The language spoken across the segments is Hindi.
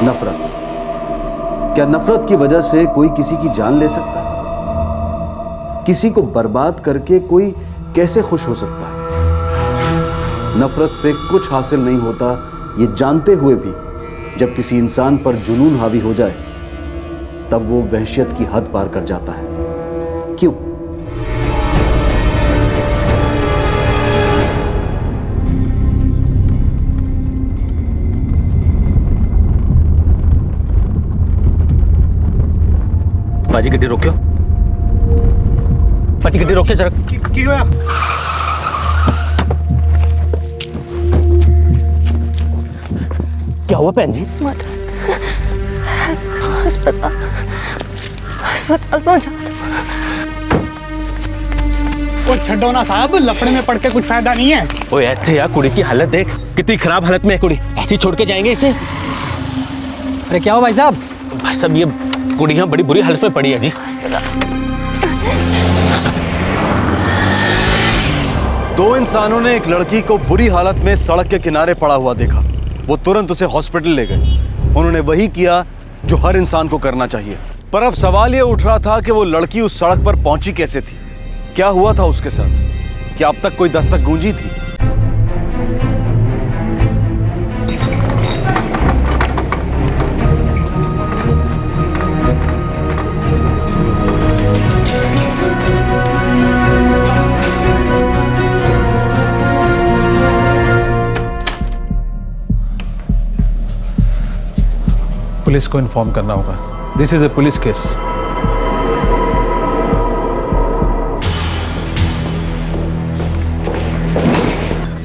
नफरत। क्या नफरत की वजह से कोई किसी की जान ले सकता है? किसी को बर्बाद करके कोई कैसे खुश हो सकता है? नफरत से कुछ हासिल नहीं होता, ये जानते हुए भी जब किसी इंसान पर जुनून हावी हो जाए तब वो वहशियत की हद पार कर जाता है। क्यों? बाजी गड्डी रोक्यो, बाजी गड्डी रोक्यो जरा। की होया? क्या हुआ भैन जी? अस्पताल पहुंचा। ओ छड्डो ना साहब, लपड़े में पड़ के कुछ फायदा नहीं है। ओए ऐसे यार, कुड़ी की हालत देख, कितनी खराब हालत में है कुड़ी। ऐसे छोड़ के जाएंगे इसे? अरे क्या हो भाई साहब? भाई साहब ये कुड़ी यहाँ बड़ी बुरी हालत में पड़ी है जी। दो इंसानों ने एक लड़की को बुरी हालत में सड़क के किनारे पड़ा हुआ देखा। वो तुरंत उसे हॉस्पिटल ले गए। उन्होंने वही किया जो हर इंसान को करना चाहिए। पर अब सवाल ये उठ रहा था कि वो लड़की उस सड़क पर पहुंची कैसे थी? क्या हुआ था उसके साथ? क्या अब तक कोई दस्तक गूंजी थी? पुलिस को इन्फॉर्म करना होगा। This is a police case.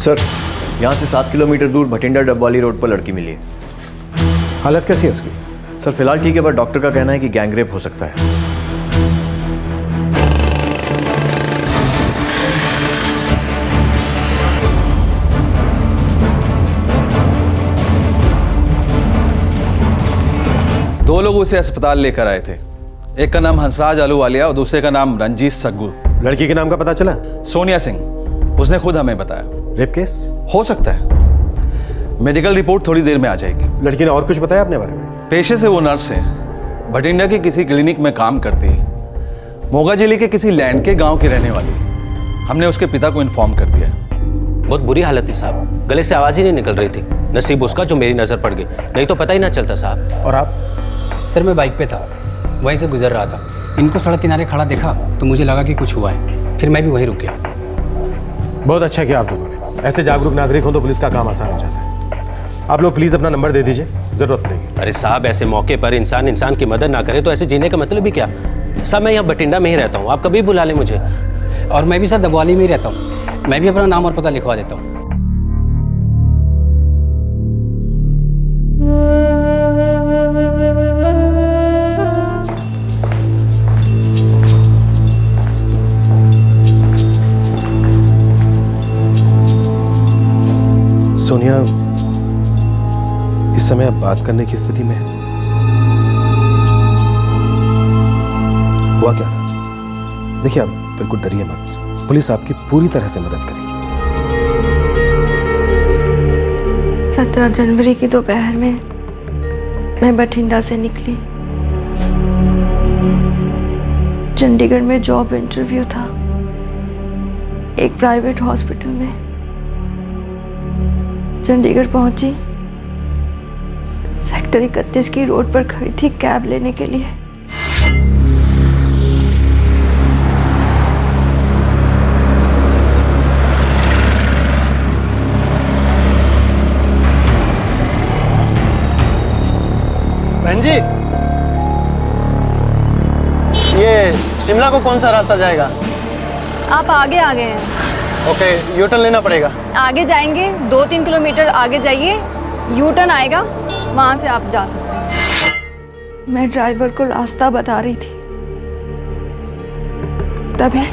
Sir, यहाँ से 7 किलोमीटर दूर भटिंडा डबवाली रोड पर लड़की मिली है। हालत कैसी है उसकी? सर फिलहाल ठीक है, पर डॉक्टर का कहना है कि गैंगरेप हो सकता है। दो लोग उसे अस्पताल लेकर आए थे। एक का नाम हंसराज आलूवालिया और दूसरे का नाम रंजीत सग्गू। लड़की के नाम का पता चला? सोनिया सिंह, उसने खुद हमें बताया। रेप केस हो सकता है। मेडिकल रिपोर्ट थोड़ी देर में आ जाएगी। लड़की ने और कुछ बताया अपने बारे में? पेशे से वो नर्स है। भटिंडा की किसी क्लिनिक में काम करती है। मोगा जिले के किसी लैंड के गांव की रहने वाली। हमने उसके पिता को इन्फॉर्म कर दिया। बहुत बुरी हालत थी साहब, गले से आवाज ही नहीं निकल रही थी। नसीब उसका जो मेरी नजर पड़ गई, नहीं तो पता ही ना चलता साहब। और आप? सर मैं बाइक पे था, वहीं से गुजर रहा था। इनको सड़क किनारे खड़ा देखा तो मुझे लगा कि कुछ हुआ है, फिर मैं भी वहीं रुक गया। बहुत अच्छा किया आप लोगों ने। ऐसे जागरूक नागरिक हो तो पुलिस का काम आसान हो जाता है। आप लोग प्लीज अपना नंबर दे दीजिए, जरूरत पड़ेगी। अरे साहब, ऐसे मौके पर इंसान की मदद ना करे तो ऐसे जीने का मतलब ही क्या? साहब मैं यहाँ भटिंडा में ही रहता हूँ, आप कभी बुला लें मुझे। और मैं भी सर दबवाली में ही रहता हूँ। मैं भी अपना नाम और पता लिखवा देता हूँ। सोनिया इस समय आप बात करने की स्थिति में है? हुआ क्या था? देखिए आप बिल्कुल डरिए मत, पुलिस आपकी पूरी तरह से मदद करेगी। 17 जनवरी की दोपहर में मैं बठिंडा से निकली। चंडीगढ़ में जॉब इंटरव्यू था, एक प्राइवेट हॉस्पिटल में। चंडीगढ़ पहुंची, सेक्टर 31 की रोड पर खड़ी थी कैब लेने के लिए। बहन जी, ये शिमला को कौन सा रास्ता जाएगा? आप आगे आ गए हैं। ओके, यू टर्न लेना पड़ेगा। आगे जाएंगे, 2-3 किलोमीटर आगे जाइए, यू टर्न आएगा, वहां से आप जा सकते हैं। मैं ड्राइवर को रास्ता बता रही थी, तभी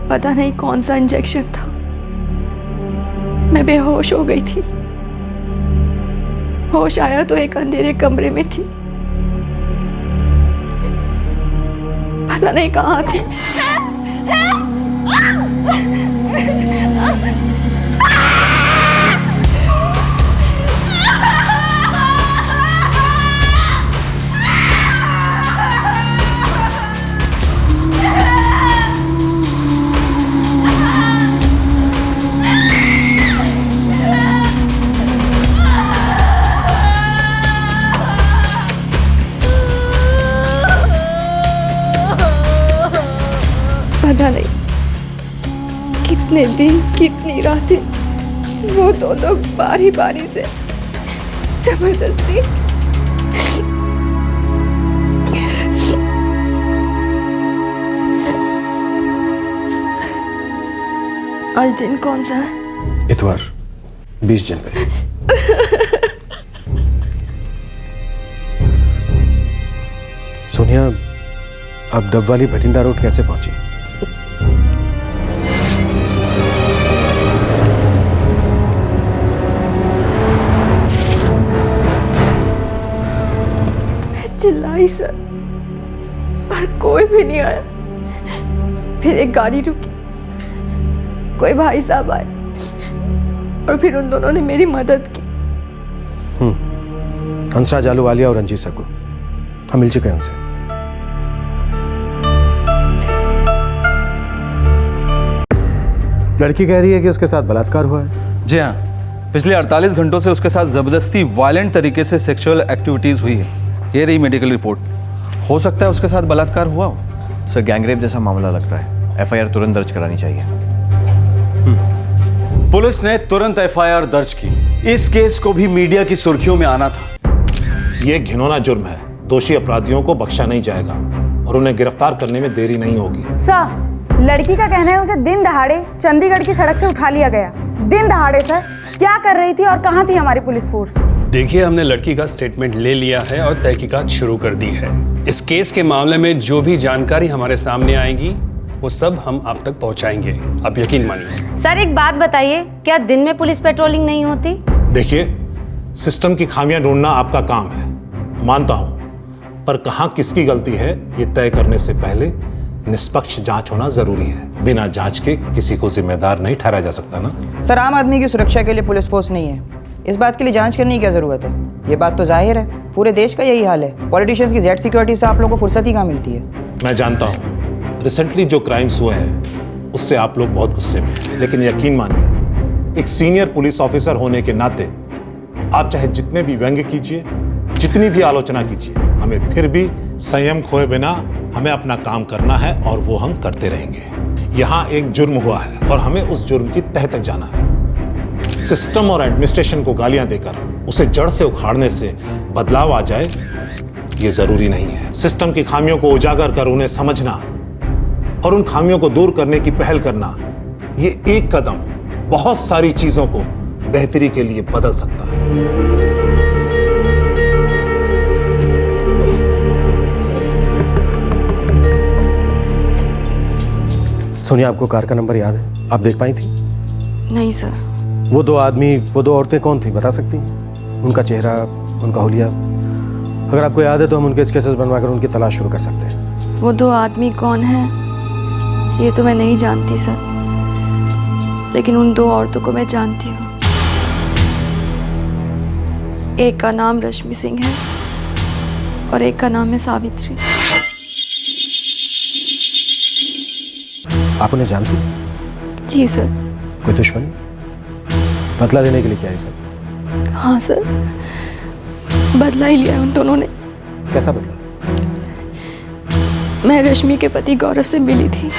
पता नहीं कौन सा इंजेक्शन था, मैं बेहोश हो गई थी। होश आया तो एक अंधेरे कमरे में थी, पता नहीं कहाँ थी। पता नहीं कितने दिन कितनी रातें वो दो लोग बारी बारी से जबरदस्ती आज दिन कौन सा है? इतवार 20 जनवरी। सोनिया, आप डब वाली भटिंडा रोड कैसे पहुंची? चिल्लाई सर, पर कोई भी नहीं आया। फिर एक गाड़ी रुकी, कोई भाई साहब आए और फिर उन दोनों ने मेरी मदद की। हंसराज आलूवालिया और रंजीत सक्कू, हम मिल चुके हैं उनसे। लड़की कह रही है कि उसके साथ बलात्कार हुआ है। जी हाँ, पिछले 48 घंटों से उसके साथ जबरदस्ती वायलेंट तरीके से सेक्सुअल एक्टिविटीज हुई है। ये रही मेडिकल रिपोर्ट। हो सकता है उसके साथ बलात्कार हुआ हो। सर, गैंगरेप जैसा मामला लगता है। एफआईआर तुरंत दर्ज करानी चाहिए। पुलिस ने तुरंत एफआईआर दर्ज की। इस केस को भी मीडिया की सुर्खियों में आना था। यह घिनौना जुर्म है। दोषी अपराधियों को बख्शा नहीं जाएगा और उन्हें गिरफ्तार करने में देरी नहीं होगी। सर, लड़की का कहना है उसे दिन दहाड़े चंडीगढ़ की सड़क से उठा लिया गया। दिन दहाड़े सर, क्या कर रही थी और कहाँ थी हमारी पुलिस फोर्स? देखिए, हमने लड़की का स्टेटमेंट ले लिया है और तहकीकात शुरू कर दी है। इस केस के मामले में जो भी जानकारी हमारे सामने आएगी वो सब हम आप तक पहुंचाएंगे, आप यकीन मानिए। सर एक बात बताइए, क्या दिन में पुलिस पेट्रोलिंग नहीं होती? देखिए, सिस्टम की खामियां ढूंढना आपका काम है, मानता हूं, पर कहां किसकी गलती है ये तय करने से पहले निष्पक्ष जांच होना जरूरी है। बिना जांच के किसी को जिम्मेदार नहीं ठहराया जा सकता ना। सर, आम आदमी की सुरक्षा के लिए पुलिस फोर्स नहीं है, इस बात के लिए जांच करने की क्या जरूरत है? ये बात तो जाहिर है, पूरे देश का यही हाल है। पॉलिटिशियंस की जेड सिक्योरिटी से आप लोगों को फुर्सत ही कहाँ मिलती है? मैं जानता हूँ रिसेंटली जो क्राइम्स हुए हैं उससे आप लोग बहुत गुस्से में हैं, लेकिन यकीन मानिए, एक सीनियर पुलिस ऑफिसर होने के नाते आप चाहे जितने भी व्यंग्य कीजिए, जितनी भी आलोचना कीजिए, हमें फिर भी संयम खोए बिना हमें अपना काम करना है और वो हम करते रहेंगे। यहाँ एक जुर्म हुआ है और हमें उस जुर्म की तह तक जाना है। सिस्टम और एडमिनिस्ट्रेशन को गालियां देकर उसे जड़ से उखाड़ने से बदलाव आ जाए, ये जरूरी नहीं है। सिस्टम की खामियों को उजागर कर उन्हें समझना और उन खामियों को दूर करने की पहल करना, ये एक कदम बहुत सारी चीजों को बेहतरी के लिए बदल सकता है। सोनिया, आपको कार का नंबर याद है? आप देख पाई थी? नहीं सर। वो दो आदमी, वो दो औरतें कौन थी, बता सकती हैं? उनका चेहरा, उनका हुलिया, अगर आपको याद है तो हम उनके स्केचेस बनवाकर उनकी तलाश शुरू कर सकते हैं। वो दो आदमी कौन हैं ये तो मैं नहीं जानती सर, लेकिन उन दो औरतों को मैं जानती हूँ। एक का नाम रश्मि सिंह है और एक का नाम है सावित्री। आप उन्हें जानती? जी सर। कोई दुश्मनी? बदला लेने के लिए क्या है सब? हाँ सर, बदला ही लिया उन दोनों ने। कैसा बदला? मैं रश्मि के पति गौरव से मिली थी।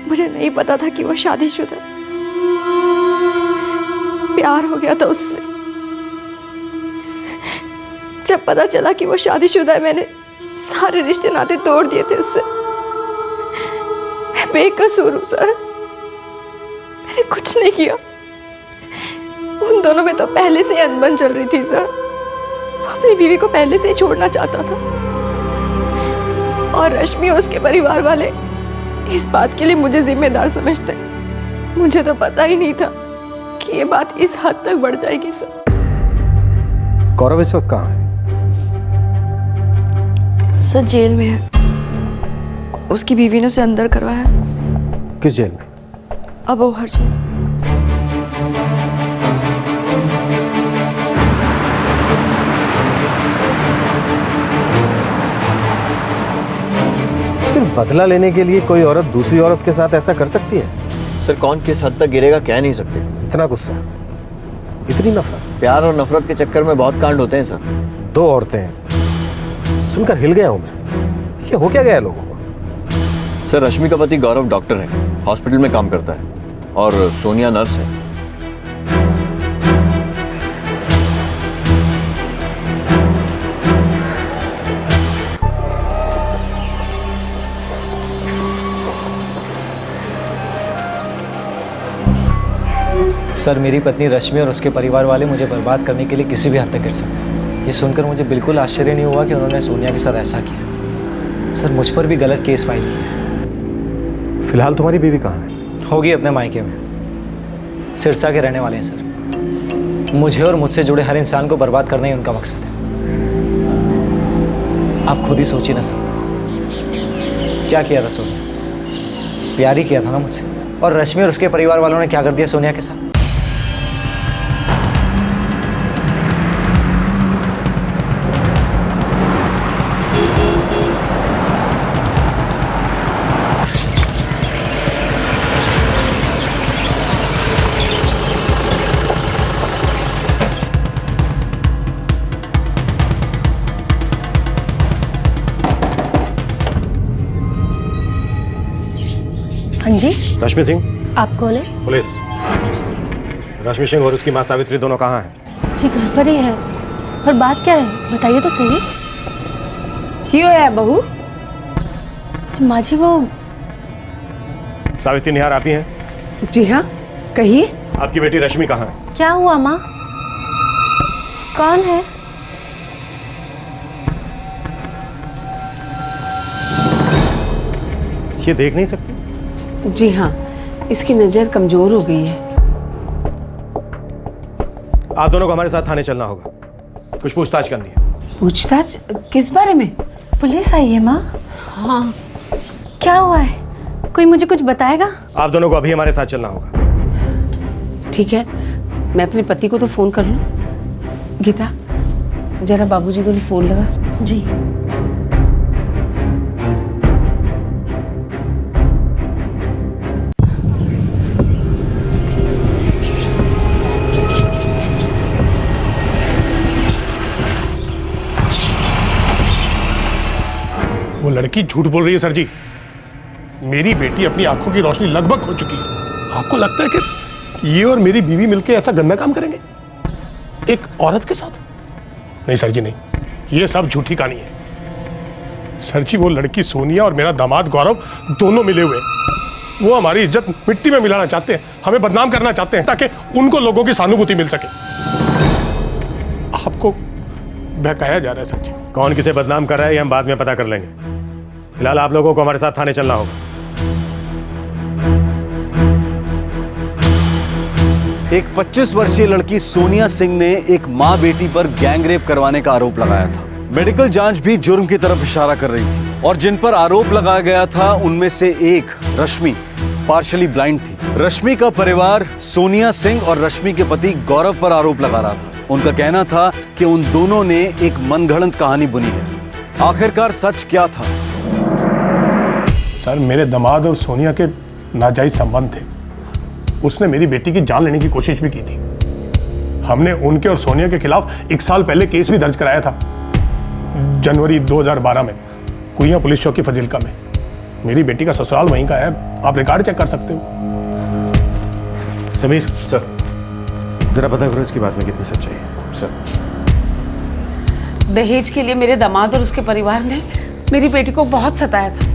मुझे नहीं पता था कि वो शादीशुदा। प्यार हो गया था उससे। जब पता चला कि वो शादीशुदा है, मैंने सारे रिश्ते नाते तोड़ दिए थे उससे। मैं बेकसूर हूँ सर, मैंने कुछ नहीं किया। उन दोनों में तो पहले से अनबन चल रही थी सर। वो अपनी बीवी को पहले से ही छोड़ना चाहता था और रश्मि और उसके परिवार वाले इस बात के लिए मुझे जिम्मेदार समझते। मुझे तो पता ही नहीं था कि कि ये बात इस हद तक बढ़ जाएगी सर। गौरव इस वक्त कहाँ है? सर जेल में है। उसकी बीवी ने उसे अंदर करवाया। किस जेल में? अबोहर जेल। सिर्फ बदला लेने के लिए कोई औरत दूसरी औरत के साथ ऐसा कर सकती है? सर कौन किस हद तक गिरेगा कह नहीं सकते। इतना गुस्सा, इतनी नफरत? प्यार और नफरत के चक्कर में बहुत कांड होते हैं सर। 2 औरतें हैं, सुनकर हिल गया हूं मैं। ये हो क्या गया लोगों को? सर रश्मि का पति गौरव डॉक्टर है, हॉस्पिटल में काम करता है, और सोनिया नर्स है। सर मेरी पत्नी रश्मि और उसके परिवार वाले मुझे बर्बाद करने के लिए किसी भी हद तक गिर सकते हैं। ये सुनकर मुझे बिल्कुल आश्चर्य नहीं हुआ कि उन्होंने सोनिया के साथ ऐसा किया। सर मुझ पर भी गलत केस फाइल किया। फिलहाल तुम्हारी बीवी कहाँ है? होगी अपने मायके में। सिरसा के रहने वाले हैं सर। मुझे और मुझसे जुड़े हर इंसान को बर्बाद करना ही उनका मकसद है। आप खुद ही सोचिए ना सर, क्या किया था सोनिया? प्यार ही किया था ना मुझसे। और रश्मि और उसके परिवार वालों ने क्या कर दिया सोनिया के साथ? हाँ जी, रश्मि सिंह। आप कौन है? पुलिस। रश्मि सिंह और उसकी माँ सावित्री दोनों कहाँ हैं? जी घर पर ही है। पर बात क्या है बताइए तो सही। क्यों है बहू? माँ जी वो सावित्री निहार आप ही हैं? जी हाँ, कहिए। आपकी बेटी रश्मि कहाँ है? क्या हुआ माँ? कौन है? ये देख नहीं सकती? जी हाँ, इसकी नजर कमजोर हो गई है। आप दोनों को हमारे साथ थाने चलना होगा, कुछ पूछताछ करनी है। पूछताछ किस बारे में? पुलिस आई है माँ। हाँ, क्या हुआ है? कोई मुझे कुछ बताएगा? आप दोनों को अभी हमारे साथ चलना होगा। ठीक है, मैं अपने पति को तो फोन कर लूं। गीता, जरा बाबूजी को भी फोन लगा। जी। वो लड़की झूठ बोल रही है सर जी। मेरी बेटी अपनी आंखों की रोशनी लगभग खो चुकी है। आपको लगता है कि ये और मेरी बीवी मिलकर ऐसा गंदा काम करेंगे एक औरत के साथ? नहीं सर जी, नहीं, ये सब झूठी कहानी है। सर जी वो लड़की सोनिया और मेरा दामाद गौरव दोनों मिले हुए हैं। वो हमारी इज्जत मिट्टी में मिलाना चाहते हैं, हमें बदनाम करना चाहते हैं ताकि उनको लोगों की सहानुभूति मिल सके। आपको बहकाया जा रहा है सर जी। कौन किसे बदनाम कर रहा है ये हम बाद में पता कर लेंगे। फिलहाल आप लोगों को हमारे साथ थाने चलना होगा। एक 25 वर्षीय लड़की सोनिया सिंह ने एक मां बेटी पर गैंग रेप करवाने का आरोप लगाया था। मेडिकल जांच भी जुर्म की तरफ इशारा कर रही थी और जिन पर आरोप लगाया गया था उनमें से एक रश्मि पार्शियली ब्लाइंड थी। रश्मि का परिवार सोनिया सिंह और रश्मि के पति गौरव पर आरोप लगा रहा था। उनका कहना था कि उन दोनों ने एक मनगढ़ंत कहानी बुनी है। आखिरकार सच क्या था? सर मेरे दामाद और सोनिया के नाजायज संबंध थे। उसने मेरी बेटी की जान लेने की कोशिश भी की थी। हमने उनके और सोनिया के खिलाफ 1 साल पहले केस भी दर्ज कराया था, जनवरी 2012 में, कुइयां पुलिस चौकी फजीलका में। मेरी बेटी का ससुराल वहीं का है, आप रिकॉर्ड चेक कर सकते हो। समीर सर, जरा पता करो इसकी बात में कितनी सच्चाई है। सर दहेज के लिए मेरे दामाद और उसके परिवार ने मेरी बेटी को बहुत सताया था।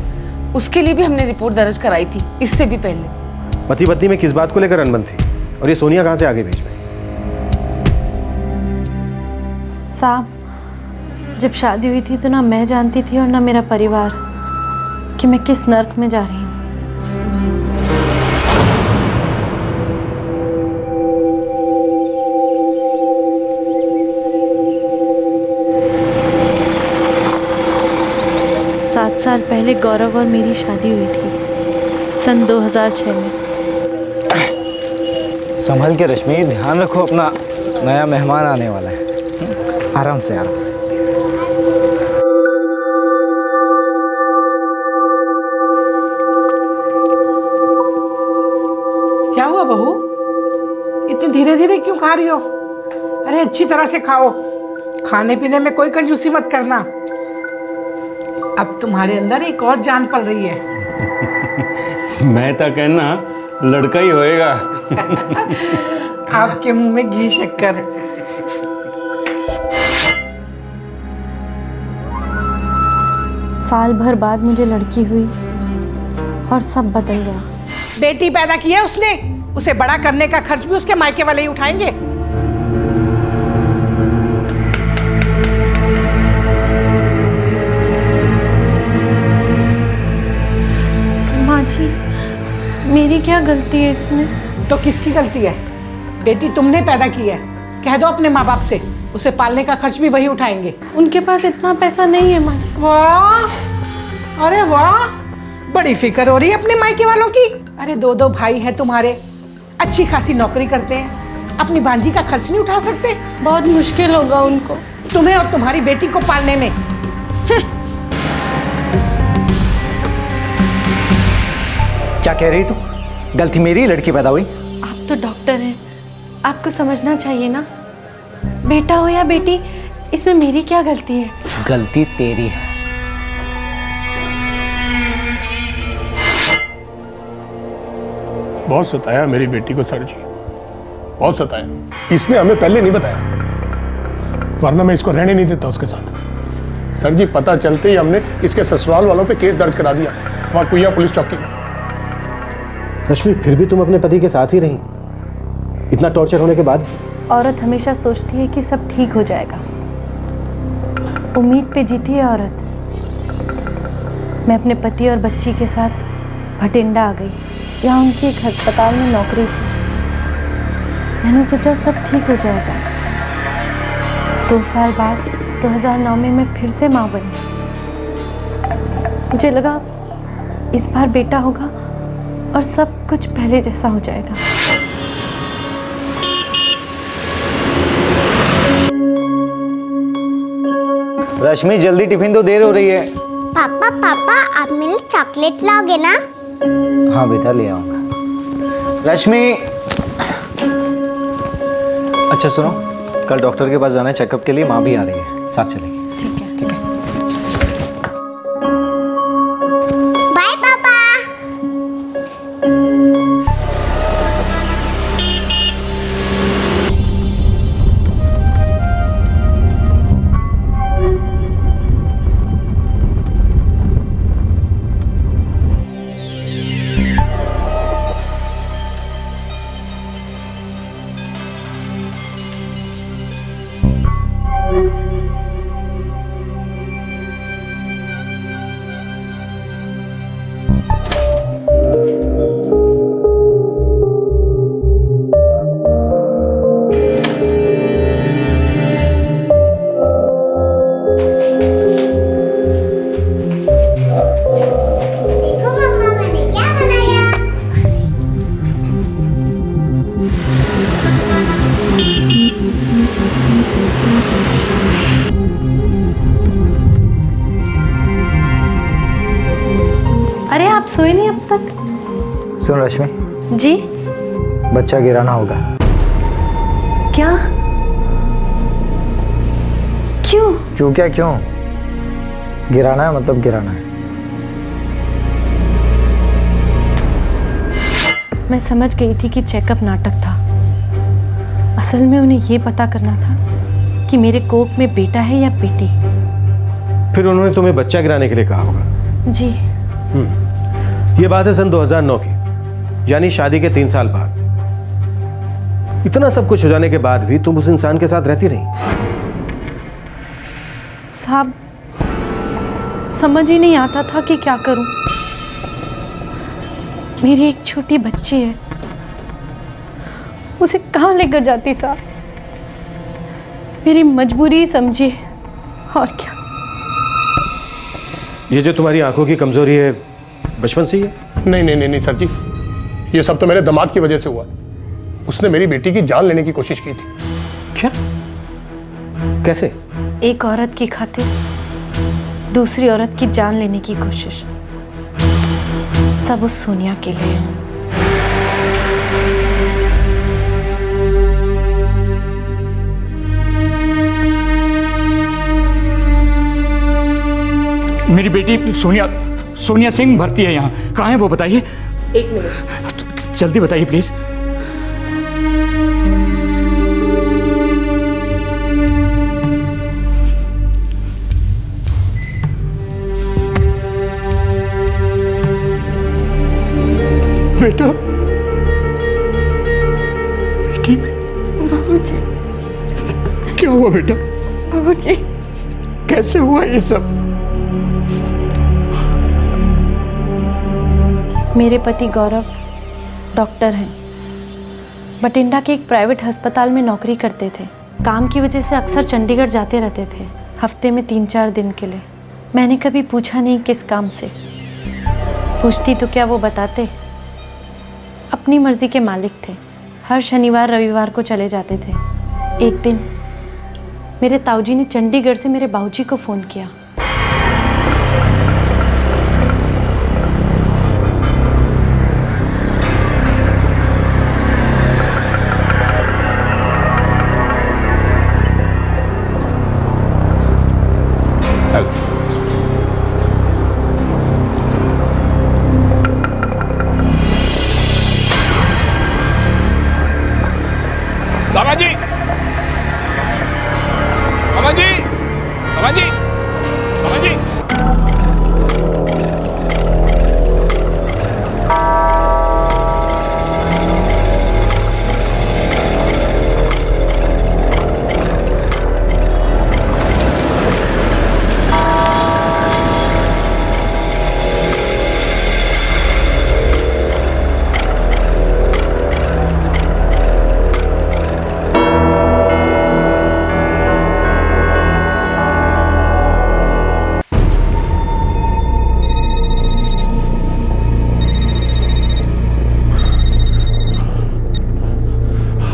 उसके लिए भी हमने रिपोर्ट दर्ज कराई थी, इससे भी पहले। पति पत्नी में किस बात को लेकर अनबन थी और ये सोनिया कहां से आ गई बीच में? साहब, जब शादी हुई थी तो ना मैं जानती थी और ना मेरा परिवार कि मैं किस नर्क में जा रही हूँ। पहले गौरव और मेरी शादी हुई थी सन 2006 में। संभल के रश्मि, ध्यान रखो अपना, नया मेहमान आने वाला है। आराम से आराम से। क्या हुआ बहू, इतनी धीरे धीरे क्यों खा रही हो? अरे अच्छी तरह से खाओ, खाने पीने में कोई कंजूसी मत करना। अब तुम्हारे अंदर एक और जान पल रही है। मैं तो कहना लड़का ही होएगा। आपके मुंह में घी शक्कर। साल भर बाद मुझे लड़की हुई और सब बदल गया। बेटी पैदा की है उसने, उसे बड़ा करने का खर्च भी उसके मायके वाले ही उठाएंगे। माँ जी, मेरी क्या गलती है इसमें? तो किसकी गलती है? बेटी तुमने पैदा की है, कह दो अपने माँ बाप से, उसे पालने का खर्च भी वही उठाएंगे। उनके पास इतना पैसा नहीं है माँ जी। वाह, अरे वाह, बड़ी फिक्र हो रही है अपने मायके वालों की। अरे दो भाई हैं तुम्हारे, अच्छी खासी नौकरी करते हैं, अपनी भांजी का खर्च नहीं उठा सकते? बहुत मुश्किल होगा उनको, तुम्हें और तुम्हारी बेटी को पालने में। क्या कह रही तू? गलती मेरी, लड़की पैदा हुई। आप तो डॉक्टर हैं, आपको समझना चाहिए ना। बेटा हो या बेटी, इसमें मेरी क्या गलती है? गलती तेरी है। बहुत सताया मेरी बेटी को सर जी, बहुत सताया। इसने हमें पहले नहीं बताया, वरना मैं इसको रहने नहीं देता उसके साथ। सर जी, पता चलते ही हमने इसके ससुराल वालों पे केस दर्ज करा दिया, वहां कुइया पुलिस चौकी में। रश्मि, फिर भी तुम अपने पति के साथ ही रही, इतना टॉर्चर होने के बाद? औरत हमेशा सोचती है कि सब ठीक हो जाएगा, उम्मीद पे जीती है औरत। मैं अपने पति और बच्ची के साथ भटिंडा आ गई। यहाँ उनकी एक अस्पताल में नौकरी थी। मैंने सोचा सब ठीक हो जाएगा। 2 साल बाद 2009 में मैं फिर से माँ बनी। मुझे लगा इस बार बेटा होगा और सब कुछ पहले जैसा हो जाएगा। रश्मि, जल्दी टिफिन दो, देर हो रही है। पापा पापा, आप मेरे लिए चॉकलेट लाओगे ना? हाँ बेटा, ले आऊंगा। रश्मि, अच्छा सुनो, कल डॉक्टर के पास जाना है चेकअप के लिए, माँ भी आ रही है, साथ चलेगी। ठीक है। ठीक है। बाय पापा। अरे आप सोए नहीं अब तक? सुन रश्मि जी, बच्चा गिराना होगा। क्या? क्यों? क्यों क्या क्यों? गिराना है मतलब गिराना है। मैं समझ गई थी कि चेकअप नाटक था। असल में उन्हें ये पता करना था कि मेरे कोख में बेटा है या बेटी। फिर उन्होंने तुम्हें बच्चा गिराने के लिए कहा होगा। जी। ये बात है सन 2009 की, यानी शादी के 3 साल बाद। इतना सब कुछ हो जाने के बाद भी तुम उस इंसान के साथ रहती रही। साहब, समझ ही नहीं आता था कि क्या करूं। मेरी एक छोटी बच्ची है, उसे कहाँ लेकर जाती साहब? मेरी मजबूरी समझिए, और क्या। ये जो तुम्हारी आंखों की कमजोरी है बचपन से ही है? नहीं नहीं नहीं नहीं सर जी, ये सब तो मेरे दामाद की वजह से हुआ। उसने मेरी बेटी की जान लेने की कोशिश की थी। क्या? कैसे? एक औरत की खातिर दूसरी औरत की जान लेने की कोशिश, सब उस सोनिया के लिए। मेरी बेटी सोनिया सिंह भर्ती है यहाँ। कहाँ है वो बताइए? 1 मिनट। जल्दी बताइए प्लीज। बेटा, बेटी, बाबूजी, क्या हुआ बेटा? बाबूजी, कैसे हुआ ये सब? मेरे पति गौरव डॉक्टर हैं, बठिंडा के एक प्राइवेट अस्पताल में नौकरी करते थे। काम की वजह से अक्सर चंडीगढ़ जाते रहते थे, हफ्ते में 3-4 दिन के लिए। मैंने कभी पूछा नहीं किस काम से, पूछती तो क्या वो बताते। अपनी मर्जी के मालिक थे, हर शनिवार रविवार को चले जाते थे। एक दिन मेरे ताऊजी ने चंडीगढ़ से मेरे बाबूजी को फ़ोन किया।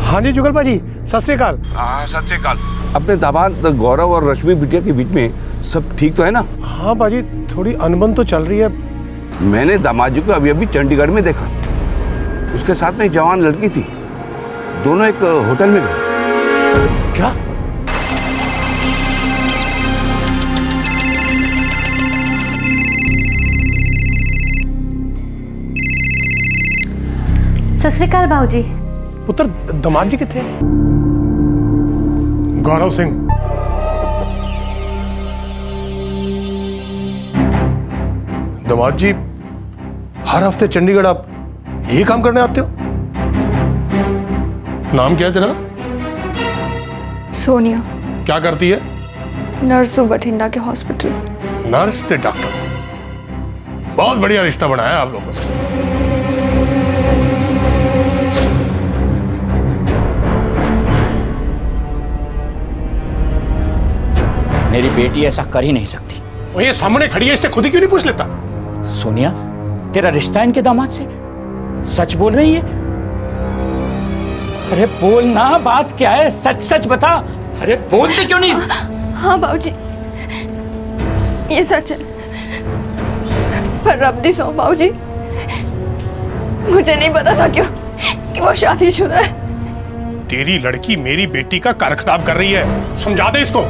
हाँ जी जुगल भाजी, सत श्री अकाल। हाँ सत श्री अकाल। अपने दामाद गौरव और रश्मि बिटिया के बीच में सब ठीक तो है ना? हाँ बाजी, थोड़ी अनबन तो चल रही है। मैंने दामाद जी को अभी अभी चंडीगढ़ में देखा, उसके साथ में एक जवान लड़की थी, दोनों एक होटल में गए। क्या? सत श्री अकाल बाबूजी। पुत्र दामाद जी किथे? गौरव सिंह। दामाद जी हर हफ्ते चंडीगढ़ आप यही काम करने आते हो? नाम क्या है तेरा? सोनिया। क्या करती है? नर्स हूँ बठिंडा के हॉस्पिटल। नर्स ते डॉक्टर, बहुत बढ़िया रिश्ता बनाया आप लोगों ने। मेरी बेटी ऐसा कर ही नहीं सकती। वो ये सामने खड़ी है, इससे खुद ही क्यों नहीं पूछ लेता? सोनिया, तेरा रिश्ता इनके दामाद से? सच बोल रही है? अरे बोल ना, बात क्या है? सच सच बता। अरे बोलते क्यों नहीं? हाँ बाबूजी, ये सच है, पर रब दी सौ बाबूजी, मुझे नहीं पता था क्यों कि वो शादीशुदा है। तेरी लड़की मेरी बेटी का कार खराब कर रही है, समझा दे इसको।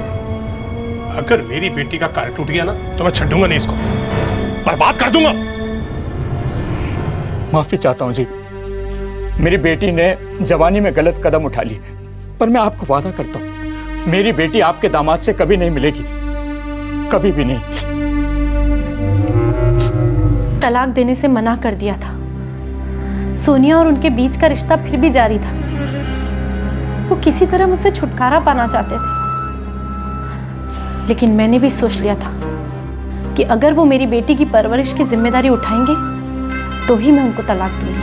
अगर मेरी बेटी का कार टूट गया ना तो मैं छड्डूंगा नहीं इसको, बर्बाद कर दूंगा। माफी चाहता हूं जी, मेरी बेटी ने जवानी में गलत कदम उठा लिए, पर मैं आपको वादा करता हूं मेरी बेटी आपके दामाद से कभी नहीं मिलेगी, कभी भी नहीं। तलाक देने से मना कर दिया था। सोनिया और उनके बीच का रिश्ता फिर भी जारी था। वो किसी तरह मुझसे छुटकारा पाना चाहते थे, लेकिन मैंने भी सोच लिया था कि अगर वो मेरी बेटी की परवरिश की जिम्मेदारी उठाएंगे तो ही मैं उनको तलाक दूंगी।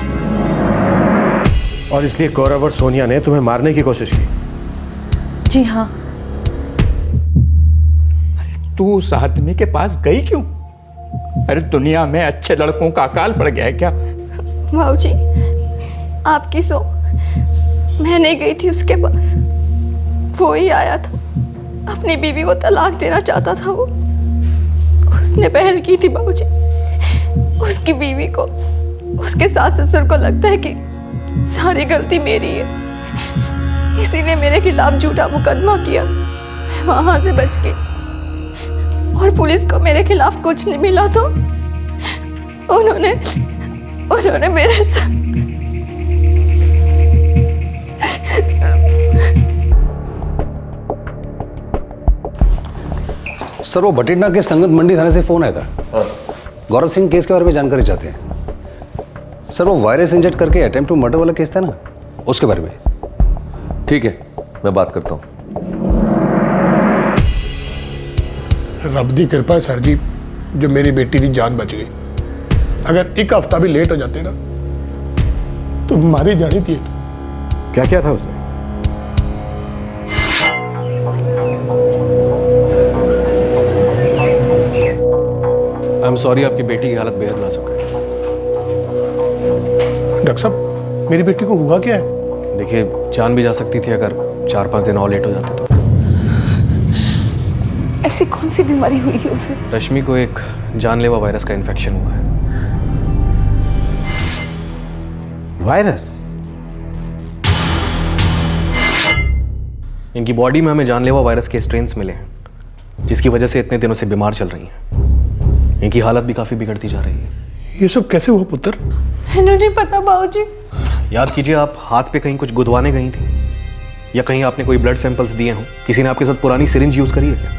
और इसलिए गौरव और सोनिया ने तुम्हें मारने की कोशिश की? जी हाँ। तू उस आदमी के पास गई क्यों? अरे दुनिया में अच्छे लड़कों का अकाल पड़ गया है क्या? बाबूजी, आपकी सो मैं नहीं गई थी उसके पास, वो ही आया था। अपनी बीवी को तलाक देना चाहता था वो। उसने पहल की थी बाबूजी। उसकी बीवी को, उसके सास ससुर को लगता है कि सारी गलती मेरी है, इसीलिए मेरे खिलाफ झूठा मुकदमा किया। मैं वहां से बच गई और पुलिस को मेरे खिलाफ कुछ नहीं मिला तो उन्होंने मेरे साथ सर, वो भटिंडा के संगत मंडी थाने से फोन आया था। गौरव सिंह केस के बारे में जानकारी चाहते हैं। सर, वो वायरस इंजेक्ट करके अटेम्प्ट टू मर्डर वाला केस था ना, उसके बारे में। ठीक है, मैं बात करता हूँ। रब दी कृपा है सर जी, जो मेरी बेटी की जान बच गई। अगर एक हफ्ता भी लेट हो जाते ना तो मारी जानी थी। क्या क्या था उसने? आई एम सॉरी, आपकी बेटी की हालत बेहद नाजुक है। डॉक्टर साहब, मेरी बेटी को हुआ क्या है? देखिए, जान भी जा सकती थी अगर 4-5 दिन और लेट हो जाते तो। ऐसी कौन सी बीमारी हुई है उसे? रश्मि को एक जानलेवा वायरस का इन्फेक्शन हुआ है। वायरस? इनकी बॉडी में हमें जानलेवा वायरस के स्ट्रेन्स मिले हैं, जिसकी वजह से इतने दिनों से बीमार चल रही हैं। इनकी हालत भी काफी बिगड़ती जा रही है। ये सब कैसे हुआ पुत्र? मैंने नहीं पता बाबूजी। याद कीजिए, आप हाथ पे कहीं कुछ गुदवाने गई थी या कहीं आपने कोई ब्लड सैंपल्स दिए हों? किसी ने आपके साथ पुरानी सिरिंज यूज करी है क्या?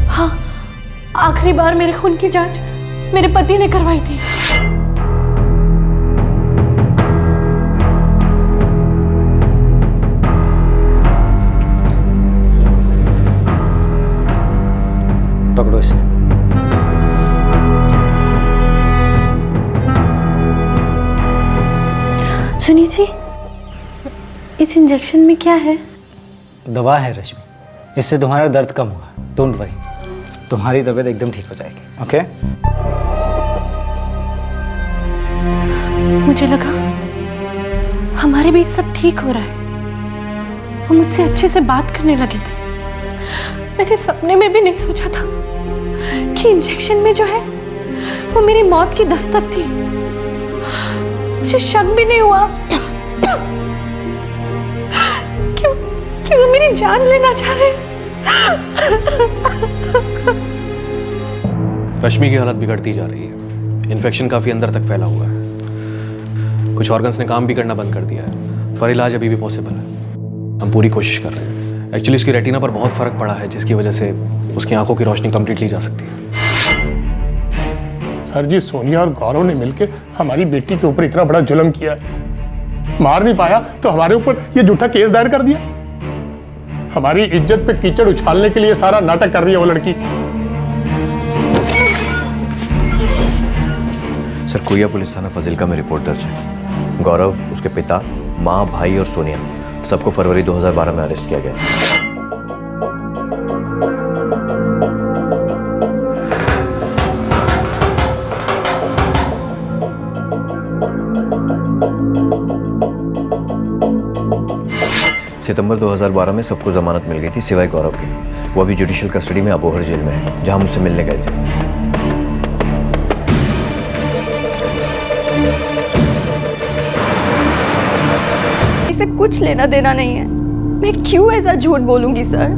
हाँ, आखिरी बार मेरे खून की जांच मेरे पति ने करवाई थी। पकड़ो इसे। सुनिए जी, इस इंजेक्शन में क्या है? दवा है रश्मि, इससे तुम्हारा दर्द कम होगा। डोंट वरी, तुम्हारी तबीयत एकदम ठीक हो जाएगी। ओके? मुझे लगा हमारे बीच सब ठीक हो रहा है। वो मुझसे अच्छे से बात करने लगे थे। मैंने सपने में भी नहीं सोचा था कि इंजेक्शन में जो है वो मेरी मौत की दस्तक थी। मुझे शक भी नहीं हुआ कि वो मेरी जान लेना चाह रहे हैं। रश्मि की हालत बिगड़ती जा रही है। इन्फेक्शन काफी अंदर तक फैला हुआ है। कुछ ऑर्गन्स ने काम भी करना बंद कर दिया है, पर इलाज अभी भी पॉसिबल है। हम पूरी कोशिश कर रहे हैं। एक्चुअली उसकी रेटिना पर बहुत फर्क पड़ा है, जिसकी वजह से उसकी आंखों की रोशनी कंप्लीटली जा सकती है। सर जी, सोनिया और गौरव ने मिलकर हमारी बेटी के ऊपर इतना बड़ा जुल्म किया है। मार नहीं पाया तो हमारे ऊपर ये झूठा केस दायर कर दिया। हमारी इज्जत पे कीचड़ उछालने के लिए सारा नाटक कर रही है वो लड़की। सर, कुइया पुलिस थाना फजिल्का में रिपोर्ट दर्ज है। गौरव, उसके पिता, माँ, भाई और सोनिया सबको फरवरी 2012 में अरेस्ट किया गया। सितंबर 2012 में सबको जमानत मिल गई थी सिवाय गौरव के। वो अभी जुडिशियल कस्टडी में अबोहर जेल में है, जहां मुझसे मिलने गए थे। इसे कुछ लेना देना नहीं है। मैं क्यों ऐसा झूठ बोलूंगी सर?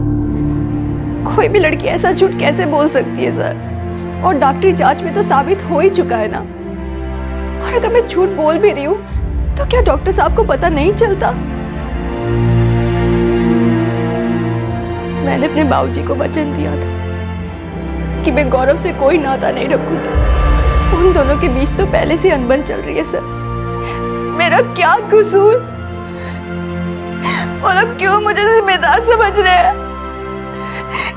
कोई भी लड़की ऐसा झूठ कैसे बोल सकती है सर? और डॉक्टरी जांच में तो साबित हो ही चुका है ना। और अगर मैं झूठ बोल भी रही हूँ तो क्या डॉक्टर साहब को पता नहीं चलता? मैंने अपने बाबूजी को वचन दिया था कि मैं गौरव से कोई नाता नहीं रखूंगी। उन दोनों के बीच तो पहले से अनबन चल रही है सर। मेरा क्या कसूर? वो लोग क्यों मुझे जिम्मेदार समझ रहे हैं?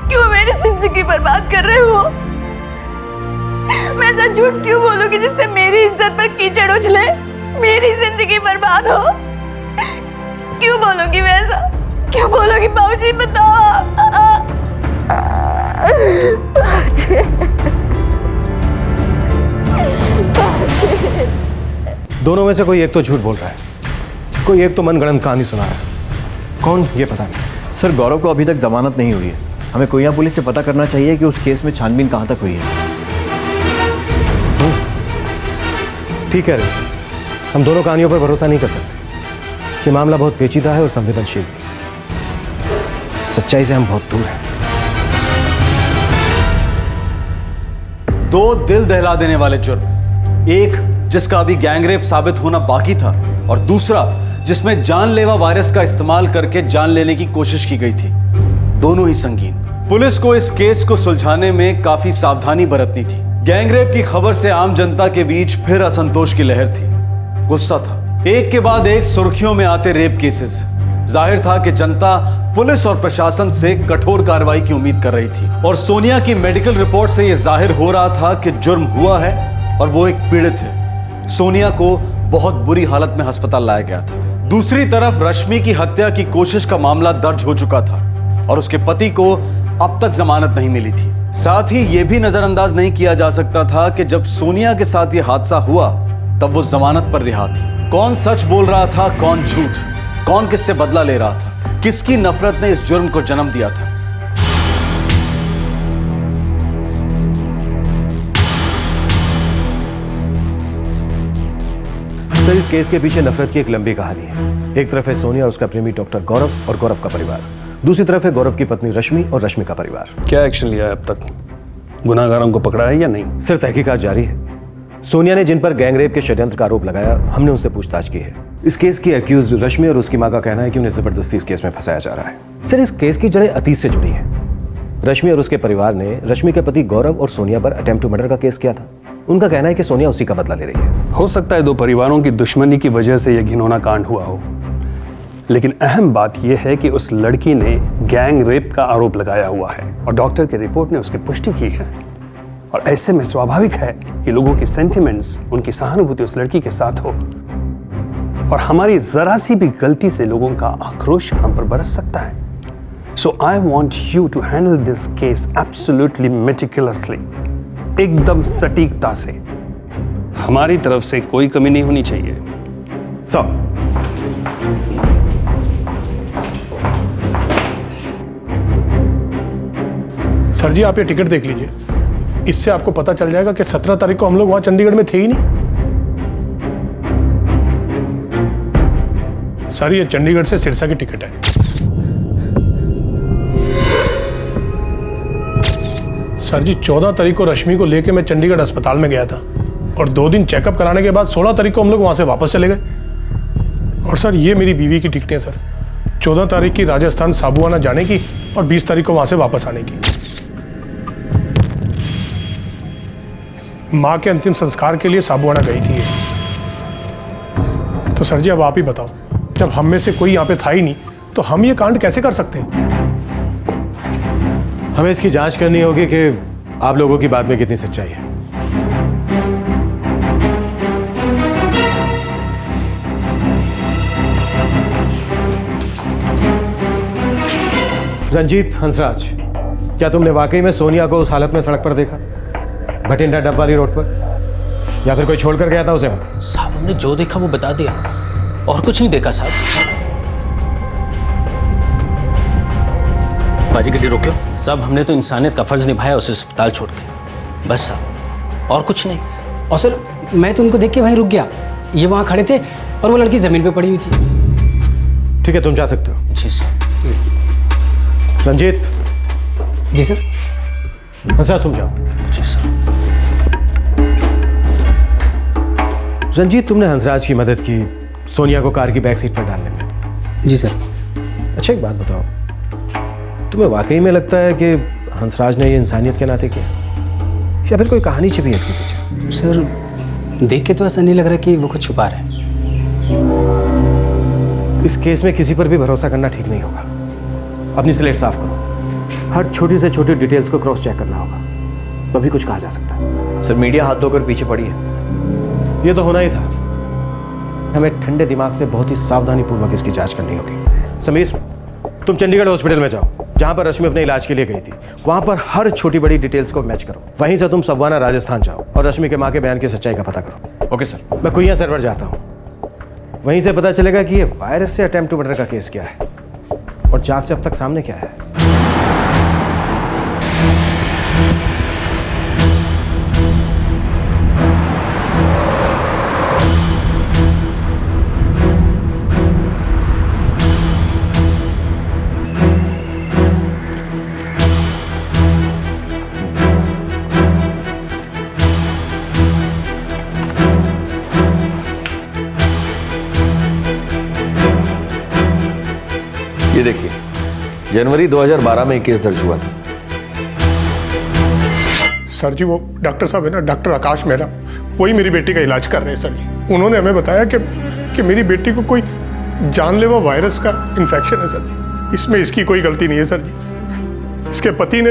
क्यों मेरी जिंदगी बर्बाद कर रहे हो? मैं ऐसा झूठ क्यों बोलूंगी जिससे मेरी इज्जत पर कीचड़ उछले, मेरी जिंदगी बर्बाद हो? क्यों बोलूंगी मैं ऐसा? क्या बोलोगी बाबूजी, बताओ। दोनों में से कोई एक तो झूठ बोल रहा है, कोई एक तो मनगढ़ंत कहानी सुना रहा है। कौन, ये पता नहीं। सर गौरव को अभी तक जमानत नहीं हुई है। हमें कोयना पुलिस से पता करना चाहिए कि उस केस में छानबीन कहाँ तक हुई है। ठीक है, हम दोनों कहानियों पर भरोसा नहीं कर सकते। ये मामला बहुत पेचीदा है और संवेदनशील। सच्चाई से हम बहुत दूर हैं। दो दिल दहला देने वाले जुर्म, एक जिसका अभी गैंगरेप साबित होना बाकी था और दूसरा जिसमें जानलेवा वायरस का इस्तेमाल करके जान लेने की कोशिश की गई थी। दोनों ही संगीन। पुलिस को इस केस को सुलझाने में काफी सावधानी बरतनी थी। गैंगरेप की खबर से आम जनता के बीच फिर असंतोष की लहर थी, गुस्सा था। एक के बाद एक सुर्खियों में आते रेप केसेस। जाहिर था कि जनता पुलिस और प्रशासन से कठोर कार्रवाई की उम्मीद कर रही थी और सोनिया की मेडिकल रिपोर्ट से यह जाहिर हो रहा था कि जुर्म हुआ है और वो एक पीड़ित है। सोनिया को बहुत बुरी हालत में अस्पताल लाया गया था। दूसरी तरफ रश्मि की हत्या की कोशिश का मामला दर्ज हो चुका था और उसके पति को अब तक जमानत नहीं मिली थी। साथ ही यह भी नजरअंदाज नहीं किया जा सकता था कि जब सोनिया के साथ यह हादसा हुआ तब वो जमानत पर रिहा थी। कौन सच बोल रहा था, कौन झूठ, कौन किससे बदला ले रहा था, किसकी नफरत ने इस जुर्म को जन्म दिया था। सर, इस केस के पीछे नफरत की एक लंबी कहानी है। एक तरफ है सोनिया और उसका प्रेमी डॉक्टर गौरव और गौरव का परिवार, दूसरी तरफ है गौरव की पत्नी रश्मि और रश्मि का परिवार। क्या एक्शन लिया है अब तक? गुनाहगारों को पकड़ा है या नहीं? सिर्फ तहकीकात जारी है। सोनिया ने जिन पर गैंगरेप के षड्यंत्र का आरोप लगाया, हमने उनसे पूछताछ की है। इस केस की एक्यूज रश्मि और उसकी मां का कहना है कि उन्हें जबरदस्ती इस केस में फंसाया जा रहा है। सर, इस केस की जड़ें अतीत से जुड़ी हैं। रश्मि और उसके परिवार ने रश्मि के पति गौरव और सोनिया पर अटेम्प्ट टू मर्डर का केस किया था। उनका कहना है कि सोनिया उसी का बदला ले रही है। हो सकता है दो परिवारों की दुश्मनी की वजह से यह घिनौना कांड हुआ हो, लेकिन अहम बात यह है कि उस लड़की ने गैंग रेप का आरोप लगाया हुआ है और डॉक्टर की रिपोर्ट ने उसकी पुष्टि की है। और ऐसे में स्वाभाविक है कि लोगों की सेंटिमेंट्स, उनकी सहानुभूति उस लड़की के साथ हो और हमारी जरा सी भी गलती से लोगों का आक्रोश हम पर बरस सकता है। So I want you to handle this case absolutely meticulously, एकदम सटीकता से। हमारी तरफ से कोई कमी नहीं होनी चाहिए। सर जी, आप ये टिकट देख लीजिए, इससे आपको पता चल जाएगा कि 17 तारीख को हम लोग वहां चंडीगढ़ में थे ही नहीं। सर, ये चंडीगढ़ से सिरसा की टिकट है। सर जी, 14 तारीख को रश्मि को लेके मैं चंडीगढ़ अस्पताल में गया था और 2 दिन चेकअप कराने के बाद 16 तारीख को हम लोग वहां से वापस चले गए। और सर, ये मेरी बीवी की टिकटें सर, 14 तारीख की राजस्थान साबुआना जाने की और 20 तारीख को वहां से वापस आने की। माँ के अंतिम संस्कार के लिए साबुआना गई थी ये। तो सर जी, अब आप ही बताओ, जब हम में से कोई यहाँ पे था ही नहीं तो हम ये कांड कैसे कर सकते हैं? हमें इसकी जांच करनी होगी कि आप लोगों की बात में कितनी सच्चाई है। रंजीत हंसराज, क्या तुमने वाकई में सोनिया को उस हालत में सड़क पर देखा, भटिंडा डब वाली रोड पर, या फिर कोई छोड़ कर गया था उसे? साहब, हमने जो देखा वो बता दिया और कुछ नहीं देखा साहब। बाजी गड्डी रोक लो। साहब, हमने तो इंसानियत का फर्ज निभाया उसे अस्पताल छोड़ के, बस साहब, और कुछ नहीं। और सर, मैं तो उनको देख के वहीं रुक गया। ये वहां खड़े थे और वो लड़की जमीन पे पड़ी हुई थी। ठीक है, तुम जा सकते हो। जी सर। रंजीत। जी सर। हंसराज, तुम जाओ। जी सर। रंजीत, तुमने हंसराज की मदद की सोनिया को कार की बैक सीट पर डालने में। जी सर। अच्छा, एक बात बताओ, तुम्हें वाकई में लगता है कि हंसराज ने ये इंसानियत के नाते किया, या फिर कोई कहानी छिपी है इसके पीछे? सर, देख के तो ऐसा नहीं लग रहा कि वो कुछ छुपा रहे हैं। इस केस में किसी पर भी भरोसा करना ठीक नहीं होगा। अपनी स्लेट साफ करो, हर छोटी से छोटी डिटेल्स को क्रॉस चेक करना होगा, तभी कुछ कहा जा सकता है। सर, मीडिया हाथ धोकर पीछे पड़ी है। ये तो होना ही था। हमें ठंडे दिमाग से बहुत ही सावधानी पूर्वक इसकी जांच करनी होगी। समीर, तुम चंडीगढ़ हॉस्पिटल में जाओ, जहां पर रश्मि अपने इलाज के लिए गई थी। वहां पर हर छोटी बड़ी डिटेल्स को मैच करो। वहीं से तुम सवाना राजस्थान जाओ और रश्मि के माँ के बयान की सच्चाई का पता करो। Okay sir. मैं कुइया सर्वर जाता हूँ, वहीं से पता चलेगा कि ये वायरस से अटेम्प्ट टू मर्डर का केस क्या है और जांच से अब तक सामने क्या है। ये देखिए, जनवरी 2012 में एक केस दर्ज हुआ था। सर जी वो डॉक्टर साहब है ना, डॉक्टर आकाश मेहरा, वही मेरी बेटी का इलाज कर रहे हैं सर जी। उन्होंने हमें बताया कि मेरी बेटी को कोई जानलेवा वायरस का इन्फेक्शन है सर जी। इसमें इसकी कोई गलती नहीं है सर जी। इसके पति ने,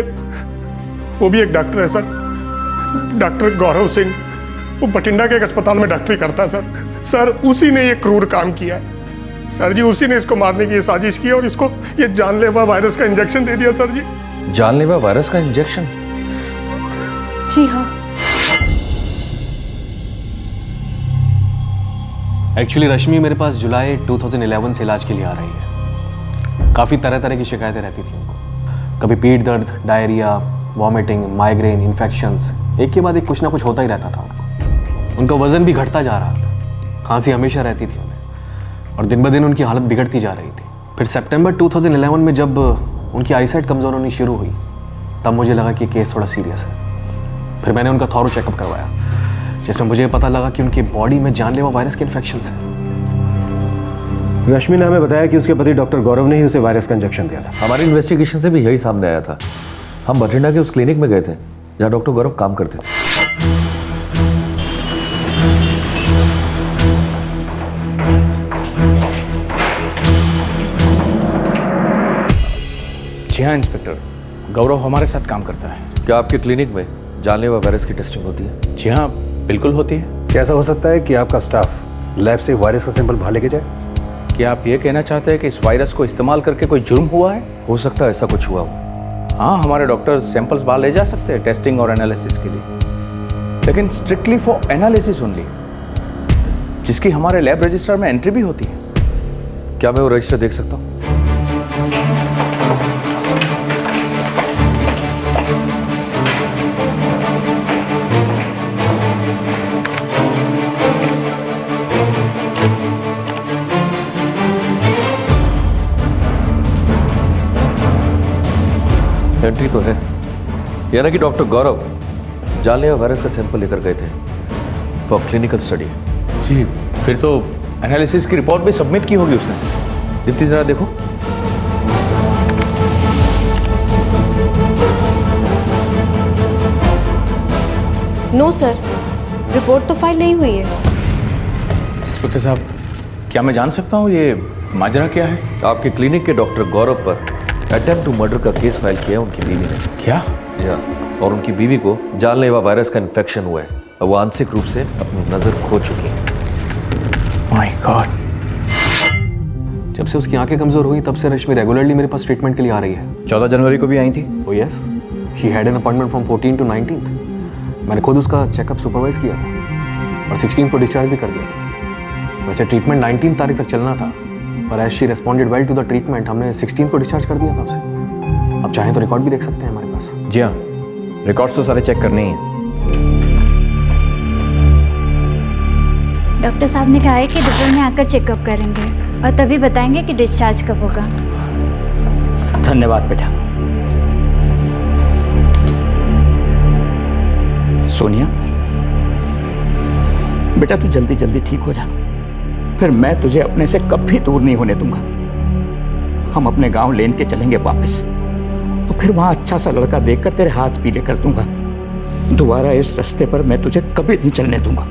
वो भी एक डॉक्टर है सर, डॉक्टर गौरव सिंह, वो बठिंडा के एक अस्पताल में डॉक्टरी करता है सर। सर उसी ने ये क्रूर काम किया है सर जी। उसी ने इसको मारने की साजिश की और इसको ये जानलेवा वायरस का इंजेक्शन दे दिया सर जी। जानलेवा वायरस का इंजेक्शन? जी हाँ। एक्चुअली रश्मि मेरे पास जुलाई 2011 से इलाज के लिए आ रही है। काफ़ी तरह तरह की शिकायतें रहती थी उनको। कभी पेट दर्द, डायरिया, वॉमिटिंग, माइग्रेन, इन्फेक्शंस, एक के बाद एक कुछ ना कुछ होता ही रहता था उनको। उनका वजन भी घटता जा रहा था, खांसी हमेशा रहती थी उन्हें, और दिन ब दिन उनकी हालत बिगड़ती जा रही थी। फिर सितंबर 2011 में जब उनकी आईसाइट कमज़ोर होनी शुरू हुई, तब मुझे लगा कि केस थोड़ा सीरियस है। फिर मैंने उनका थॉरो चेकअप करवाया, जिसमें मुझे पता लगा कि उनकी बॉडी में जानलेवा वायरस के इन्फेक्शंस हैं। रश्मि ने हमें बताया कि उसके पति डॉक्टर गौरव ने ही उसे वायरस का इंजेक्शन दिया था। हमारी इन्वेस्टिगेशन से भी यही सामने आया था। हम बठिंडा के उस क्लिनिक में गए थे जहाँ डॉक्टर गौरव काम करते थे। जी हाँ इंस्पेक्टर, गौरव हमारे साथ काम करता है। क्या आपके क्लिनिक में जानलेवा वायरस की टेस्टिंग होती है? जी हाँ बिल्कुल होती है। कैसा हो सकता है कि आपका स्टाफ लैब से वायरस का सैंपल बाहर लेके जाए? क्या आप ये कहना चाहते हैं कि इस वायरस को इस्तेमाल करके कोई जुर्म हुआ है? हो सकता है ऐसा कुछ हुआ हो। हाँ, हमारे डॉक्टर्स सैंपल्स बाहर ले जा सकते हैं टेस्टिंग और एनालिसिस के लिए, लेकिन स्ट्रिक्टली फॉर एनालिसिस ओनली, जिसकी हमारे लैब रजिस्टर में एंट्री भी होती है। क्या मैं वो रजिस्टर देख सकता हूँ? एंट्री तो है, यानी कि डॉक्टर गौरव जानलेवा वायरस का सैंपल लेकर गए थे फॉर क्लिनिकल स्टडी। जी, फिर तो एनालिसिस की रिपोर्ट भी सबमिट की होगी उसने। दीप्ति जरा देखो। नो सर, रिपोर्ट तो फाइल नहीं हुई है। इंस्पेक्टर साहब, क्या मैं जान सकता हूँ ये माजरा क्या है? आपके क्लिनिक के डॉक्टर गौरव पर अटेम्प्ट टू मर्डर का केस फाइल किया है उनकी बीवी ने। क्या? या, और उनकी बीवी को जानलेवा वायरस का इन्फेक्शन हुआ है और वो आंशिक रूप से अपनी नजर खो चुकी है। My God. जब से उसकी आंखें कमजोर हुई तब से रश्मि रेगुलरली मेरे पास ट्रीटमेंट के लिए आ रही है। 14 जनवरी को भी आई थी? Oh yes, she had an appointment from 14 to 19th। मैंने खुद उसका चेकअप सुपरवाइज किया था और 16 को डिस्चार्ज भी कर दिया था। वैसे ट्रीटमेंट 19 तारीख तक चलना था, पर as she responded well to the treatment, हमने 16 को डिस्चार्ज कर दिया था उसे। अब चाहें तो रिकॉर्ड भी देख सकते हैं हमारे पास। जी हाँ, रिकॉर्ड्स तो सारे चेक करने ही हैं। डॉक्टर साहब ने कहा है कि दोपहर में आकर चेकअप करेंगे और तभी बताएंगे कि डिस्चार्ज कब होगा। धन्यवाद बेटा। सोनिया बेटा, तू जल्दी जल्दी ठीक हो जा, फिर मैं तुझे अपने से कभी दूर नहीं होने दूंगा। हम अपने गांव लेन के चलेंगे वापस, और फिर वहां अच्छा सा लड़का देखकर तेरे हाथ पीले कर दूंगा। दोबारा इस रास्ते पर मैं तुझे कभी नहीं चलने दूंगा।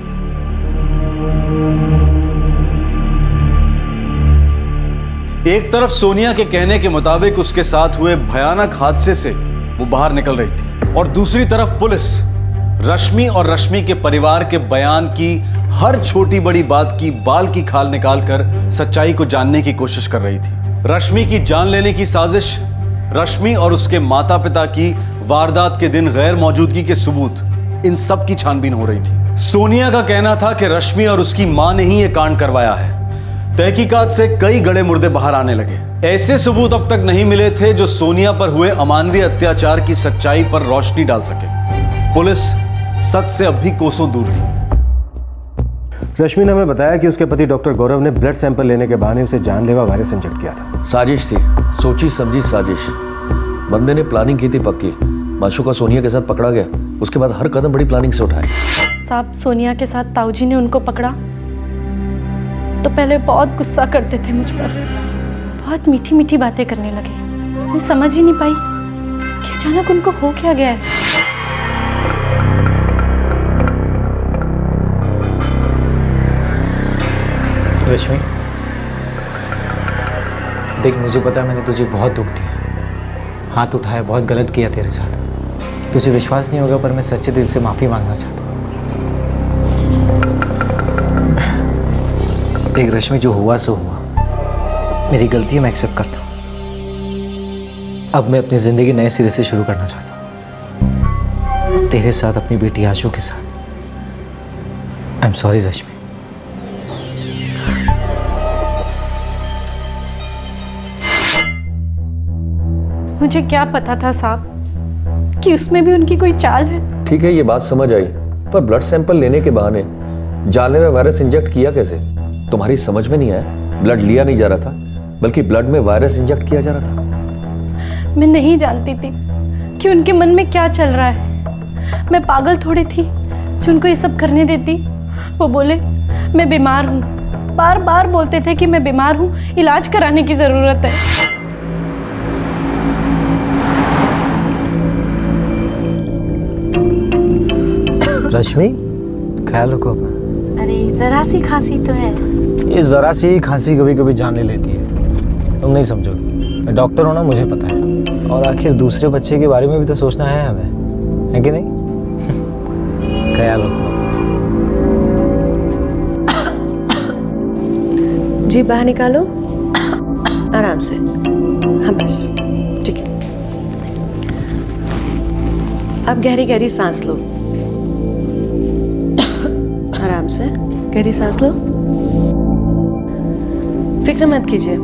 एक तरफ सोनिया के कहने के मुताबिक उसके साथ हुए भयानक हादसे से वो बाहर निकल रही थी, और दूसरी तरफ पुलिस रश्मि और रश्मि के परिवार के बयान की हर छोटी बड़ी बात की बाल की खाल निकालकर सच्चाई को जानने की कोशिश कर रही थी। रश्मि की जान लेने की साजिश, रश्मि और उसके माता पिता की वारदात के दिन गैर मौजूदगी के सबूत, इन सब की छानबीन हो रही थी। सोनिया का कहना था कि रश्मि और उसकी मां ने ही यह कांड करवाया है। तहकीकात से कई गड़े मुर्दे बाहर आने लगे। ऐसे सबूत अब तक नहीं मिले थे जो सोनिया पर हुए अमानवीय अत्याचार की सच्चाई पर रोशनी डाल सके। पुलिस सच से अब भी कोसों दूर थी। रश्मि ने हमें बताया कि उसके पति डॉक्टर गौरव ने ब्लड सैंपल लेने के बहाने उसे जानलेवा वायरस इंजेक्ट किया था। साजिश थी, सोची समझी साजिश। बंदे ने प्लानिंग की थी पक्की। माशूका सोनिया के साथ पकड़ा गया, उसके बाद हर कदम बड़ी प्लानिंग से उठाए। साहब, सोनिया के साथ ताऊजी ने उनको पकड़ा तो पहले बहुत गुस्सा करते थे मुझ पर, बहुत मीठी मीठी बातें करने लगे। मैं समझ ही नहीं पाई कि अचानक उनको हो क्या गया है। रश्मि, देख मुझे पता है मैंने तुझे बहुत दुख दिया, हाथ उठाया, बहुत गलत किया तेरे साथ। तुझे विश्वास नहीं होगा पर मैं सच्चे दिल से माफ़ी मांगना चाहता हूँ। देख रश्मि, जो हुआ सो हुआ, मेरी गलती है, मैं एक्सेप्ट करता हूँ। अब मैं अपनी ज़िंदगी नए सिरे से शुरू करना चाहता हूँ, तेरे साथ, अपनी बेटी आशू के साथ। आई एम सॉरी रश्मि। मुझे क्या पता था साहब कि उसमें भी उनकी कोई चाल है। ठीक है, ये बात समझ आई, पर ब्लड सैंपल लेने के बहाने जानलेवा वायरस इंजेक्ट किया कैसे? तुम्हारी समझ में नहीं आया। ब्लड लिया नहीं जा रहा था, बल्कि ब्लड में वायरस इंजेक्ट किया जा रहा था। मैं नहीं जानती थी कि उनके मन में क्या चल रहा है। मैं पागल थोड़ी थी जो उनको ये सब करने देती। वो बोले मैं बीमार हूँ, बार बार बोलते थे कि मैं बीमार हूँ, इलाज कराने की ज़रूरत है। रश्मि, ख्याल रखो अपना। अरे जरा सी खांसी तो है। ये जरा सी खांसी कभी कभी जान ले लेती है, तुम नहीं समझोगे। मैं डॉक्टर हूँ ना, मुझे पता है। और आखिर दूसरे बच्चे के बारे में भी तो सोचना है हमें, है कि नहीं? ख्याल रखो। जी बाहर निकालो, आराम से। हाँ बस, ठीक है। अब गहरी गहरी सांस लो, आराम से गहरी सांस लो। फिक्र मत कीजिए,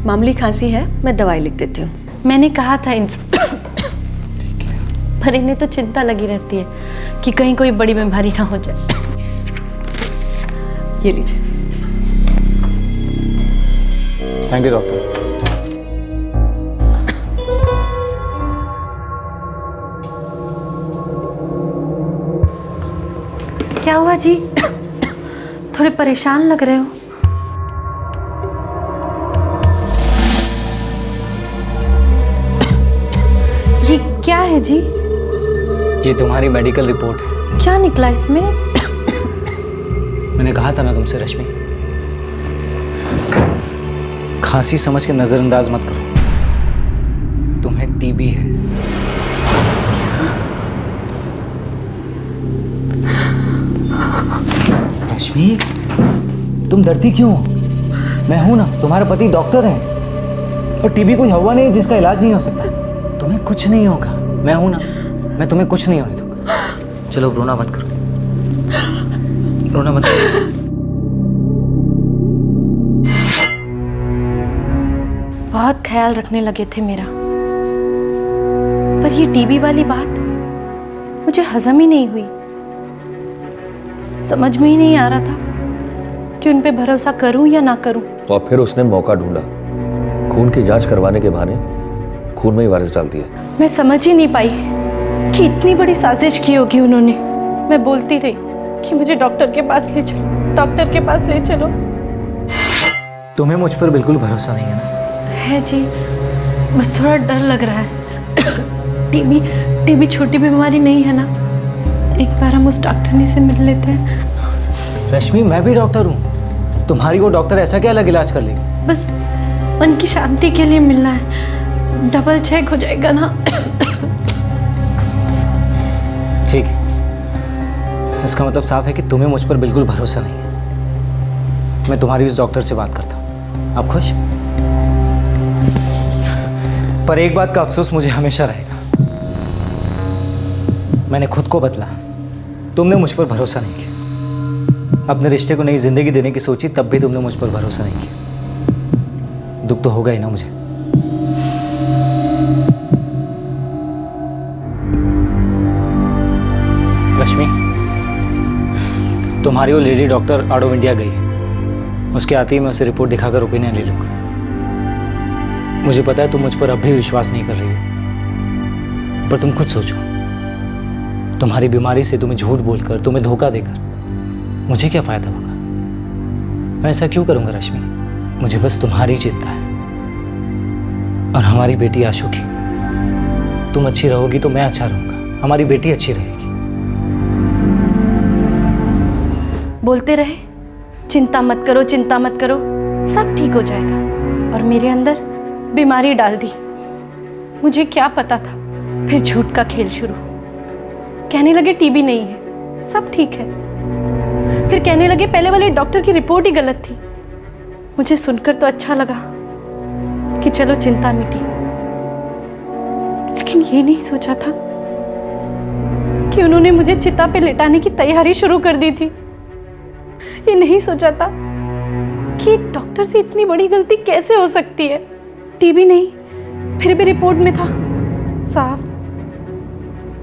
मामूली खांसी है, मैं दवाई लिख देती हूँ। मैंने कहा था इनसे, पर इन्हें तो चिंता लगी रहती है कि कहीं कोई बड़ी बीमारी ना हो जाए। ये लीजिए। Thank you doctor. क्या हुआ जी? थोड़े परेशान लग रहे हो। ये क्या है जी? ये तुम्हारी मेडिकल रिपोर्ट है। क्या निकला इसमें? मैंने कहा था ना तुमसे रश्मि, खांसी समझ के नजरअंदाज मत करो। तुम्हें टीबी है। रश्मि, तुम डरती क्यों हो? मैं हूं ना, तुम्हारा पति डॉक्टर है। और टीबी कोई हवा नहीं जिसका इलाज नहीं हो सकता। तुम्हें कुछ नहीं होगा, मैं हूं ना, मैं तुम्हें कुछ नहीं होने दूंगा। चलो रोना मत करो, रोना मत करो। बहुत ख्याल रखने लगे थे मेरा, पर ये टीबी वाली बात मुझे हजम ही नहीं हुई। समझ में ही नहीं आ रहा था कि उन पे भरोसा करूं या ना करूं। और फिर उसने मौका ढूंढा, खून की जांच करवाने के बहाने खून में ही वायरस डाल दिया। मैं समझ ही नहीं पाई कि इतनी बड़ी साजिश की होगी उन्होंने। मैं बोलती रही कि मुझे डॉक्टर के पास ले चलो, डॉक्टर के पास ले चलो। तुम्हें मुझ पर बिल्कुल भरोसा नहीं है ना? है जी, बस थोड़ा डर लग रहा है। टीबी छोटी बीमारी नहीं है ना? एक बार हम उस डॉक्टरनी से मिल लेते हैं। रश्मि, मैं भी डॉक्टर हूँ। तुम्हारी वो डॉक्टर ऐसा क्या अलग इलाज कर लेगी? बस मन की शांति के लिए मिलना है, डबल चेक हो जाएगा ना। ठीक है, इसका मतलब साफ है कि तुम्हें मुझ पर बिल्कुल भरोसा नहीं है। मैं तुम्हारी उस डॉक्टर से बात करता हूँ। आप खुश? पर एक बात का अफसोस मुझे हमेशा रहेगा, मैंने खुद को बदला, तुमने मुझ पर भरोसा नहीं किया। अपने रिश्ते को नई जिंदगी देने की सोची, तब भी तुमने मुझ पर भरोसा नहीं किया। दुख तो होगा ही ना मुझे। लक्ष्मी, तुम्हारी वो lady doctor out of India गई है। उसके आते ही मैं उसे रिपोर्ट दिखाकर ओपिनियन ले लूँगा। मुझे पता है तुम मुझ पर अब भी विश्वास नहीं कर रही हो, पर तुम खुद सोचो, तुम्हारी बीमारी से तुम्हें झूठ बोलकर, तुम्हें धोखा देकर मुझे क्या फ़ायदा होगा? मैं ऐसा क्यों करूँगा रश्मि? मुझे बस तुम्हारी चिंता है और हमारी बेटी आशु की। तुम अच्छी रहोगी तो मैं अच्छा रहूँगा, हमारी बेटी अच्छी रहेगी। बोलते रहे चिंता मत करो, चिंता मत करो, सब ठीक हो जाएगा, और मेरे अंदर बीमारी डाल दी। मुझे क्या पता था, फिर झूठ का खेल शुरू। कहने लगे टीबी नहीं है, सब ठीक है। फिर कहने लगे पहले वाले डॉक्टर की रिपोर्ट ही गलत थी। मुझे सुनकर तो अच्छा लगा कि चलो चिंता मिटी, लेकिन ये नहीं सोचा था कि उन्होंने मुझे चिता पे लिटाने की तैयारी शुरू कर दी थी। ये नहीं सोचा था कि एक डॉक्टर से इतनी बड़ी गलती कैसे हो सकती है। टीबी नहीं, फिर भी रिपोर्ट में था। साहब,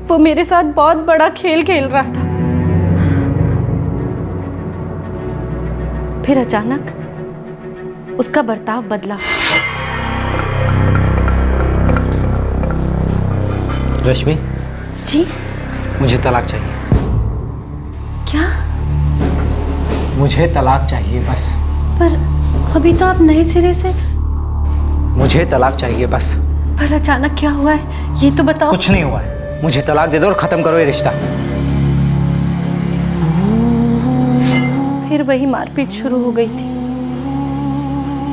वो मेरे साथ बहुत बड़ा खेल खेल रहा था। फिर अचानक उसका बर्ताव बदला। रश्मि जी, मुझे तलाक चाहिए। क्या? मुझे तलाक चाहिए बस। पर अभी तो आप नए सिरे से। मुझे तलाक चाहिए बस। पर अचानक क्या हुआ है, ये तो बताओ। कुछ नहीं हुआ है, मुझे तलाक दे दो और खत्म करो ये रिश्ता। फिर वही मारपीट शुरू हो गई थी।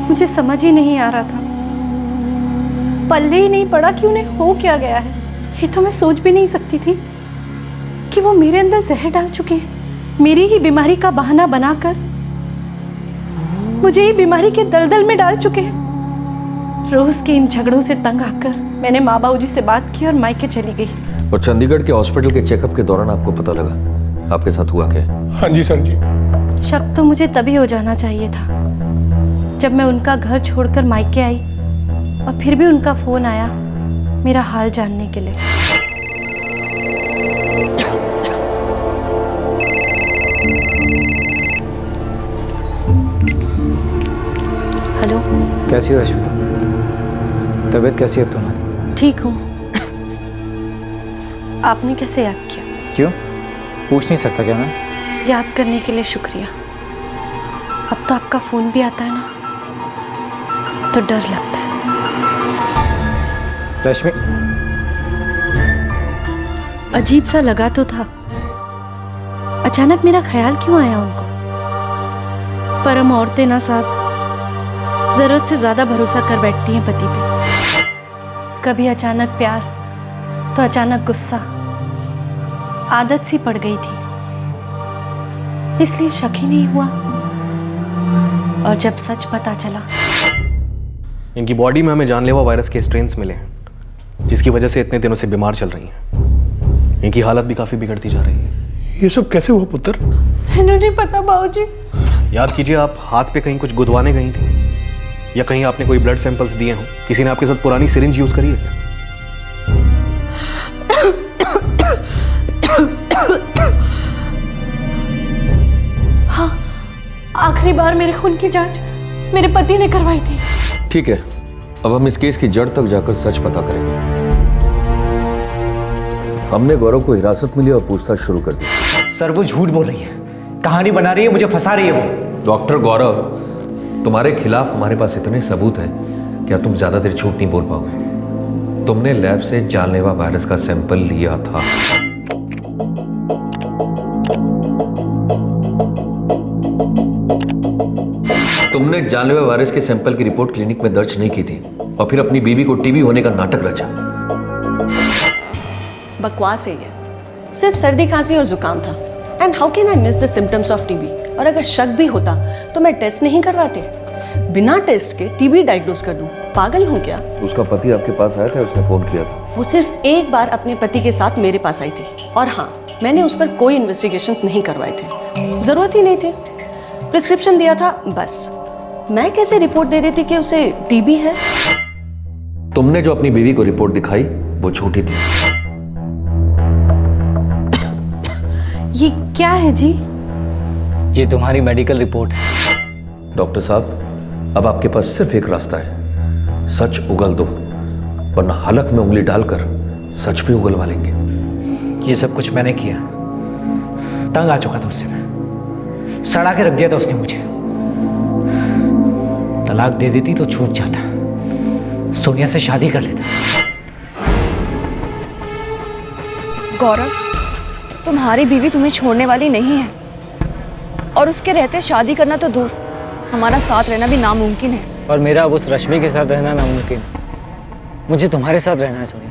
मुझे समझ ही नहीं आ रहा था, पल्ले ही नहीं पड़ा कि उन्हें हो क्या गया है। ये तो मैं सोच भी नहीं सकती थी कि वो मेरे अंदर जहर डाल चुके हैं, मेरी ही बीमारी का बहाना बनाकर मुझे ही बीमारी के दलदल में डाल चुके हैं। रोज के इन झगड़ों से तंग आकर मैंने माँ बाबू जी से बात की और मायके चली गई। और चंडीगढ़ के हॉस्पिटल के चेकअप के दौरान आपको पता लगा आपके साथ हुआ क्या? हाँ जी सर जी। शक तो मुझे तभी हो जाना चाहिए था जब मैं उनका घर छोड़कर मायके आई, और फिर भी उनका फोन आया मेरा हाल जानने के लिए। हेलो, कैसी हो रश्मिता? तबीयत कैसी है तुम्हारी? ठीक हूँ। आपने कैसे याद किया? क्यों, पूछ नहीं सकता क्या मैं? याद करने के लिए शुक्रिया। अब तो आपका फोन भी आता है ना, तो डर लगता है। रश्मि, अजीब सा लगा तो था, अचानक मेरा ख्याल क्यों आया उनको? पर हम औरतें ना साहब, जरूरत से ज्यादा भरोसा कर बैठती हैं पति पे। कभी अचानक प्यार, तो अचानक गुस्सा, आदत सी पड़ गई थी, इसलिए शक ही नहीं हुआ। और जब सच पता चला, इनकी बॉडी में हमें जानलेवा वायरस के स्ट्रेन्स मिले हैं, जिसकी वजह से इतने दिनों से बीमार चल रही हैं। इनकी हालत भी काफी बिगड़ती जा रही है। ये सब कैसे हुआ पुत्र? मैंने नहीं पता बाबूजी। याद कीजिए, आप हाथ पे कहीं कुछ गुदवाने गई थी, या कहीं आपने कोई ब्लड सैंपल्स दिए हों? किसी ने आपके साथ पुरानी सिरिंज यूज करी है क्या? हाँ, आखिरी बार मेरे खून की जांच मेरे पति ने करवाई थी। ठीक है, अब हम इस केस की जड़ तक जाकर सच पता करेंगे। हमने गौरव को हिरासत में लिया और पूछताछ शुरू कर दी। सर, वो झूठ बोल रही है, कहानी बना रही है, मुझे फंसा रही है वो। डॉक्टर गौरव, तुम्हारे खिलाफ हमारे पास इतने सबूत हैं, क्या तुम ज्यादा देर झूठ नहीं बोल पाओगे? तुमने लैब से जानलेवा वायरस का सैंपल लिया था। तुमने जानलेवा वायरस के सैंपल की रिपोर्ट क्लिनिक में दर्ज नहीं की थी, और फिर अपनी बीवी को टीबी होने का नाटक रचा। बकवास है ये, सिर्फ सर्दी खांसी और जुकाम था। And how can I miss the symptoms of TB? और अगर शक भी होता तो मैं टेस्ट नहीं करवाती। बिना टेस्ट के टीबी डायग्नोस कर दूं? पागल हूं क्या? उसका पति आपके पास आया था, उसने फोन किया था। वो सिर्फ एक बार अपने पति के साथ मेरे पास आई थी, और हाँ, मैंने उस पर कोई इन्वेस्टिगेशंस नहीं करवाए थे, जरूरत ही नहीं थी। प्रिस्क्रिप्शन दिया था बस। मैं कैसे रिपोर्ट दे देती कि उसे टीबी है? तुमने जो अपनी बीवी को रिपोर्ट दिखाई वो झूठी थी। ये क्या है जी? ये तुम्हारी मेडिकल रिपोर्ट है। डॉक्टर साहब, अब आपके पास सिर्फ एक रास्ता है, सच उगल दो, वरना हलक में उंगली डालकर सच भी उगलवा लेंगे। ये सब कुछ मैंने किया। तंग आ चुका था उससे, मैं सड़ा के रख दिया था उसने मुझे। तलाक दे देती तो छूट जाता, सोनिया से शादी कर लेता। गौरव, तुम्हारी बीवी तुम्हें छोड़ने वाली नहीं है, और उसके रहते शादी करना तो दूर, हमारा साथ रहना भी नामुमकिन है। और मेरा अब उस रश्मि के साथ रहना नामुमकिन। मुझे तुम्हारे साथ रहना है सोनिया।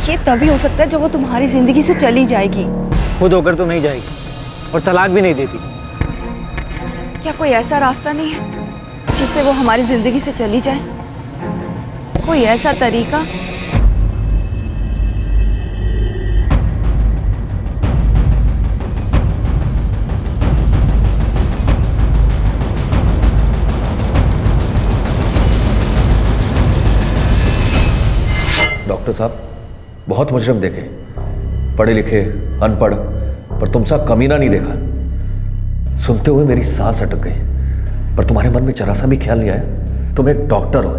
ये तभी हो सकता है जब वो तुम्हारी जिंदगी से चली जाएगी। खुद होकर तो नहीं जाएगी, और तलाक भी नहीं देती। क्या कोई ऐसा रास्ता नहीं है जिससे वो हमारी जिंदगी से चली जाए? कोई ऐसा तरीका? डॉक्टर साहब, बहुत मुजरिम देखे, पढ़े लिखे, अनपढ़, पर तुम सा कमीना नहीं देखा। सुनते हुए मेरी सांस अटक गई, पर तुम्हारे मन में जरा सा भी ख्याल नहीं आया। तुम एक डॉक्टर हो,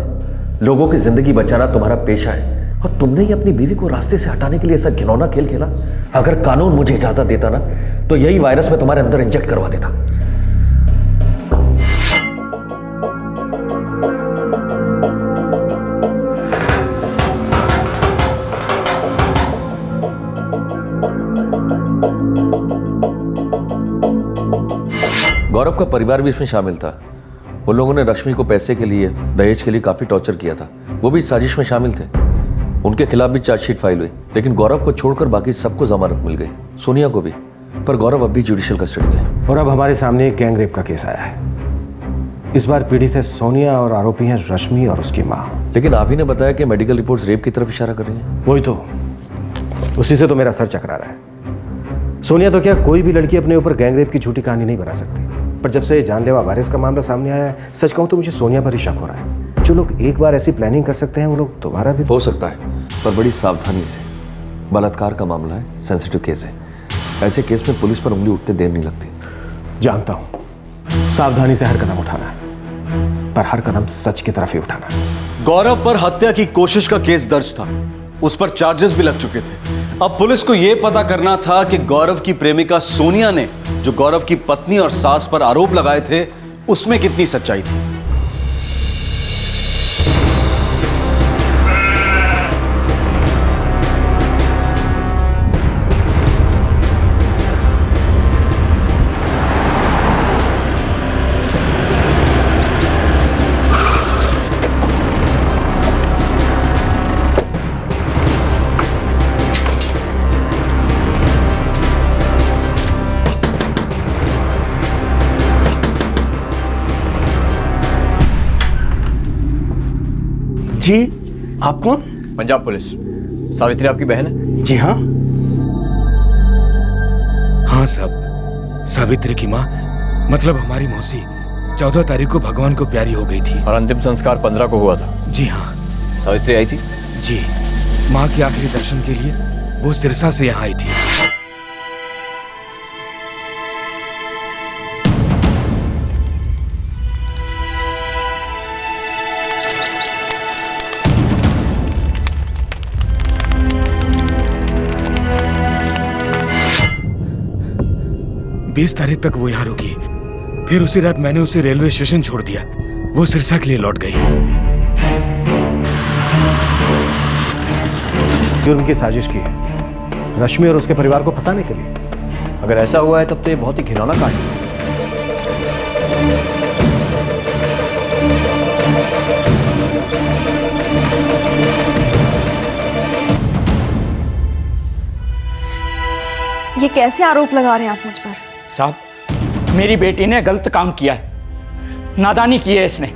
लोगों की जिंदगी बचाना तुम्हारा पेशा है, और तुमने ही अपनी बीवी को रास्ते से हटाने के लिए ऐसा घिनौना खेल खेला। अगर कानून मुझे इजाजत देता ना, तो यही वायरस मैं तुम्हारे अंदर इंजेक्ट करवा देता। गौरव का परिवार भी इसमें शामिल था। उन लोगों ने रश्मि को पैसे के लिए, दहेज के लिए काफी टॉर्चर किया था। वो भी साजिश में शामिल थे। उनके खिलाफ भी चार्जशीट फाइल हुई, लेकिन गौरव को छोड़कर बाकी सबको जमानत मिल गई, सोनिया को भी। पर गौरव अब भी जुडिशियल कस्टडी में है। और अब हमारे सामने एक गैंग रेप का केस आया है। इस बार पीड़ित है सोनिया और आरोपी हैं रश्मि और उसकी माँ। लेकिन आप ही ने बताया कि मेडिकल रिपोर्ट्स रेप की तरफ इशारा कर रही हैं। वही तो, उसी से तो मेरा सर चकरा रहा है। सोनिया तो क्या, कोई भी लड़की अपने ऊपर गैंग रेप की झूठी कहानी नहीं बना सकती। पर जब से जानलेवा वायरस का मामला सामने आया है, सच कहूं तो मुझे सोनिया पर ही शक हो रहा है। जो लोग एक बार ऐसी प्लानिंग कर सकते हैं, वो लोग दोबारा भी हो सकता है, पर बड़ी सावधानी से। बलात्कार का मामला है, सेंसिटिव केस है। ऐसे केस में पुलिस पर उंगली उठते देर नहीं लगती। जानता हूं, सावधानी से हर कदम उठाना है, पर हर कदम सच की तरफ ही उठाना है। गौरव पर हत्या की कोशिश का केस दर्ज था, उस पर चार्जेस भी लग चुके थे। अब पुलिस को यह पता करना था कि गौरव की प्रेमिका सोनिया ने जो गौरव की पत्नी और सास पर आरोप लगाए थे, उसमें कितनी सच्चाई थी। जी, आप कौन? पंजाब पुलिस। सावित्री आपकी बहन है? जी हाँ। हाँ साहब, सावित्री की माँ, मतलब हमारी मौसी 14 तारीख को भगवान को प्यारी हो गई थी। और अंतिम संस्कार 15 को हुआ था। जी हाँ। सावित्री आई थी? जी, माँ के आखिरी दर्शन के लिए वो सिरसा से यहाँ आई थी। बीस तारीख तक वो यहाँ रुकी, फिर उसी रात मैंने उसे रेलवे स्टेशन छोड़ दिया। वो सिरसा के लिए लौट गई। जुर्म की साजिश की है, रश्मि और उसके परिवार को फंसाने के लिए। अगर ऐसा हुआ है तब तो ये बहुत ही घिनौना कांड है। ये कैसे आरोप लगा रहे हैं आप मुझ पर? साहब, मेरी बेटी ने गलत काम किया है, नादानी की है इसने।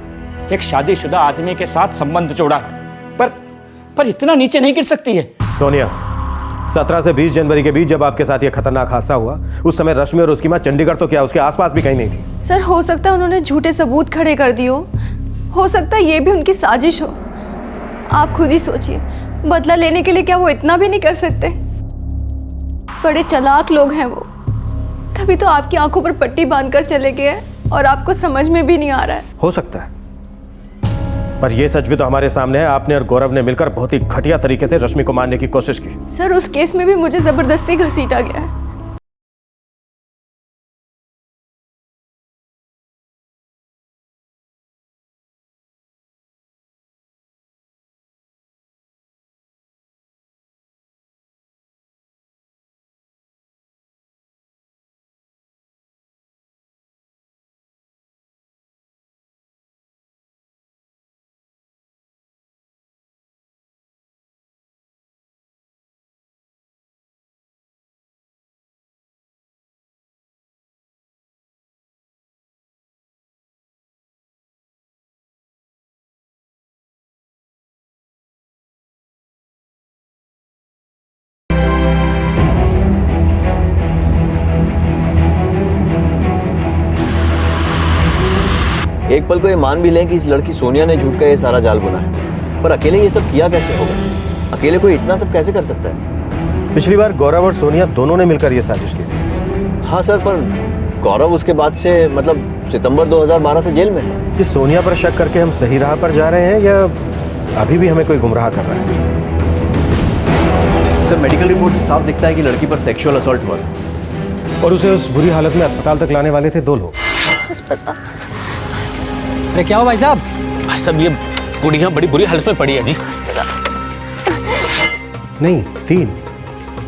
एक शादीशुदा आदमी के साथ संबंध जोड़ा, पर इतना नीचे नहीं गिर सकती है। सोनिया, 17 से 20 जनवरी के बीच जब आपके साथ ये खतरनाक हादसा हुआ, उस समय रश्मि और उसकी मां चंडीगढ़ तो क्या उसके आसपास भी कहीं नहीं थी। सर हो सकता है उन्होंने झूठे सबूत खड़े कर दिए हो सकता है ये भी उनकी साजिश हो। आप खुद ही सोचिए, बदला लेने के लिए क्या वो इतना भी नहीं कर सकते? बड़े चालाक लोग हैं वो, तभी तो आपकी आंखों पर पट्टी बांधकर चले गए और आपको समझ में भी नहीं आ रहा है। हो सकता है, पर यह सच भी तो हमारे सामने है। आपने और गौरव ने मिलकर बहुत ही घटिया तरीके से रश्मि को मारने की कोशिश की। सर उस केस में भी मुझे जबरदस्ती घसीटा गया है। एक पल को ये मान भी लें कि इस लड़की सोनिया ने झूठ का ये सारा जाल बुना है, पर अकेले ये सब किया कैसे होगा? अकेले कोई इतना सब कैसे कर सकता है? पिछली बार गौरव और सोनिया दोनों ने मिलकर ये साजिश की थी। हाँ सर, पर गौरव उसके बाद से मतलब सितंबर 2012 से जेल में है। कि सोनिया पर शक करके हम सही राह पर जा रहे हैं या अभी भी हमें कोई गुमराह कर रहा है? सर मेडिकल रिपोर्ट से साफ दिखता है कि लड़की पर सेक्सुअल असॉल्ट हुआ और उसे उस बुरी हालत में अस्पताल तक लाने वाले थे 2 लोग। अरे क्या हो भाई साहब? भाई साहब ये गुड़िया बड़ी बुरी हालत में पड़ी है जी। नहीं, 3।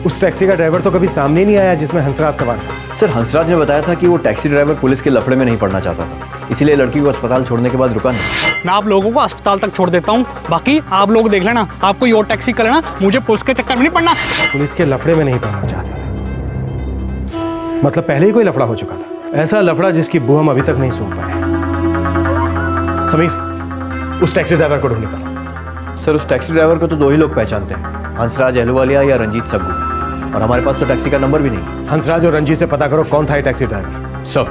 उस टैक्सी का ड्राइवर तो कभी सामने ही नहीं आया जिसमें हंसराज सवार था। सर हंसराज ने बताया था कि वो टैक्सी ड्राइवर पुलिस के लफड़े में नहीं पड़ना चाहता था, इसीलिए लड़की को अस्पताल छोड़ने के बाद रुका नहीं। मैं आप लोगों को अस्पताल तक छोड़ देता हूँ, बाकी आप लोग देख लेना, आप कोई और टैक्सी कर लेना, मुझे पुलिस के चक्कर में नहीं पड़ना। पुलिस के लफड़े में नहीं पड़ना चाहते थे, मतलब पहले ही कोई लफड़ा हो चुका था। ऐसा लफड़ा जिसकी बू हम अभी तक नहीं सुन पाए। समीर, उस टैक्सी ड्राइवर को ढूंढ निकालो। सर उस टैक्सी ड्राइवर को तो 2 ही लोग पहचानते हैं, हंसराज अहलूवालिया या रंजीत सग्गू, और हमारे पास तो टैक्सी का नंबर भी नहीं। हंसराज और रंजीत से पता करो कौन था ये टैक्सी ड्राइवर। सब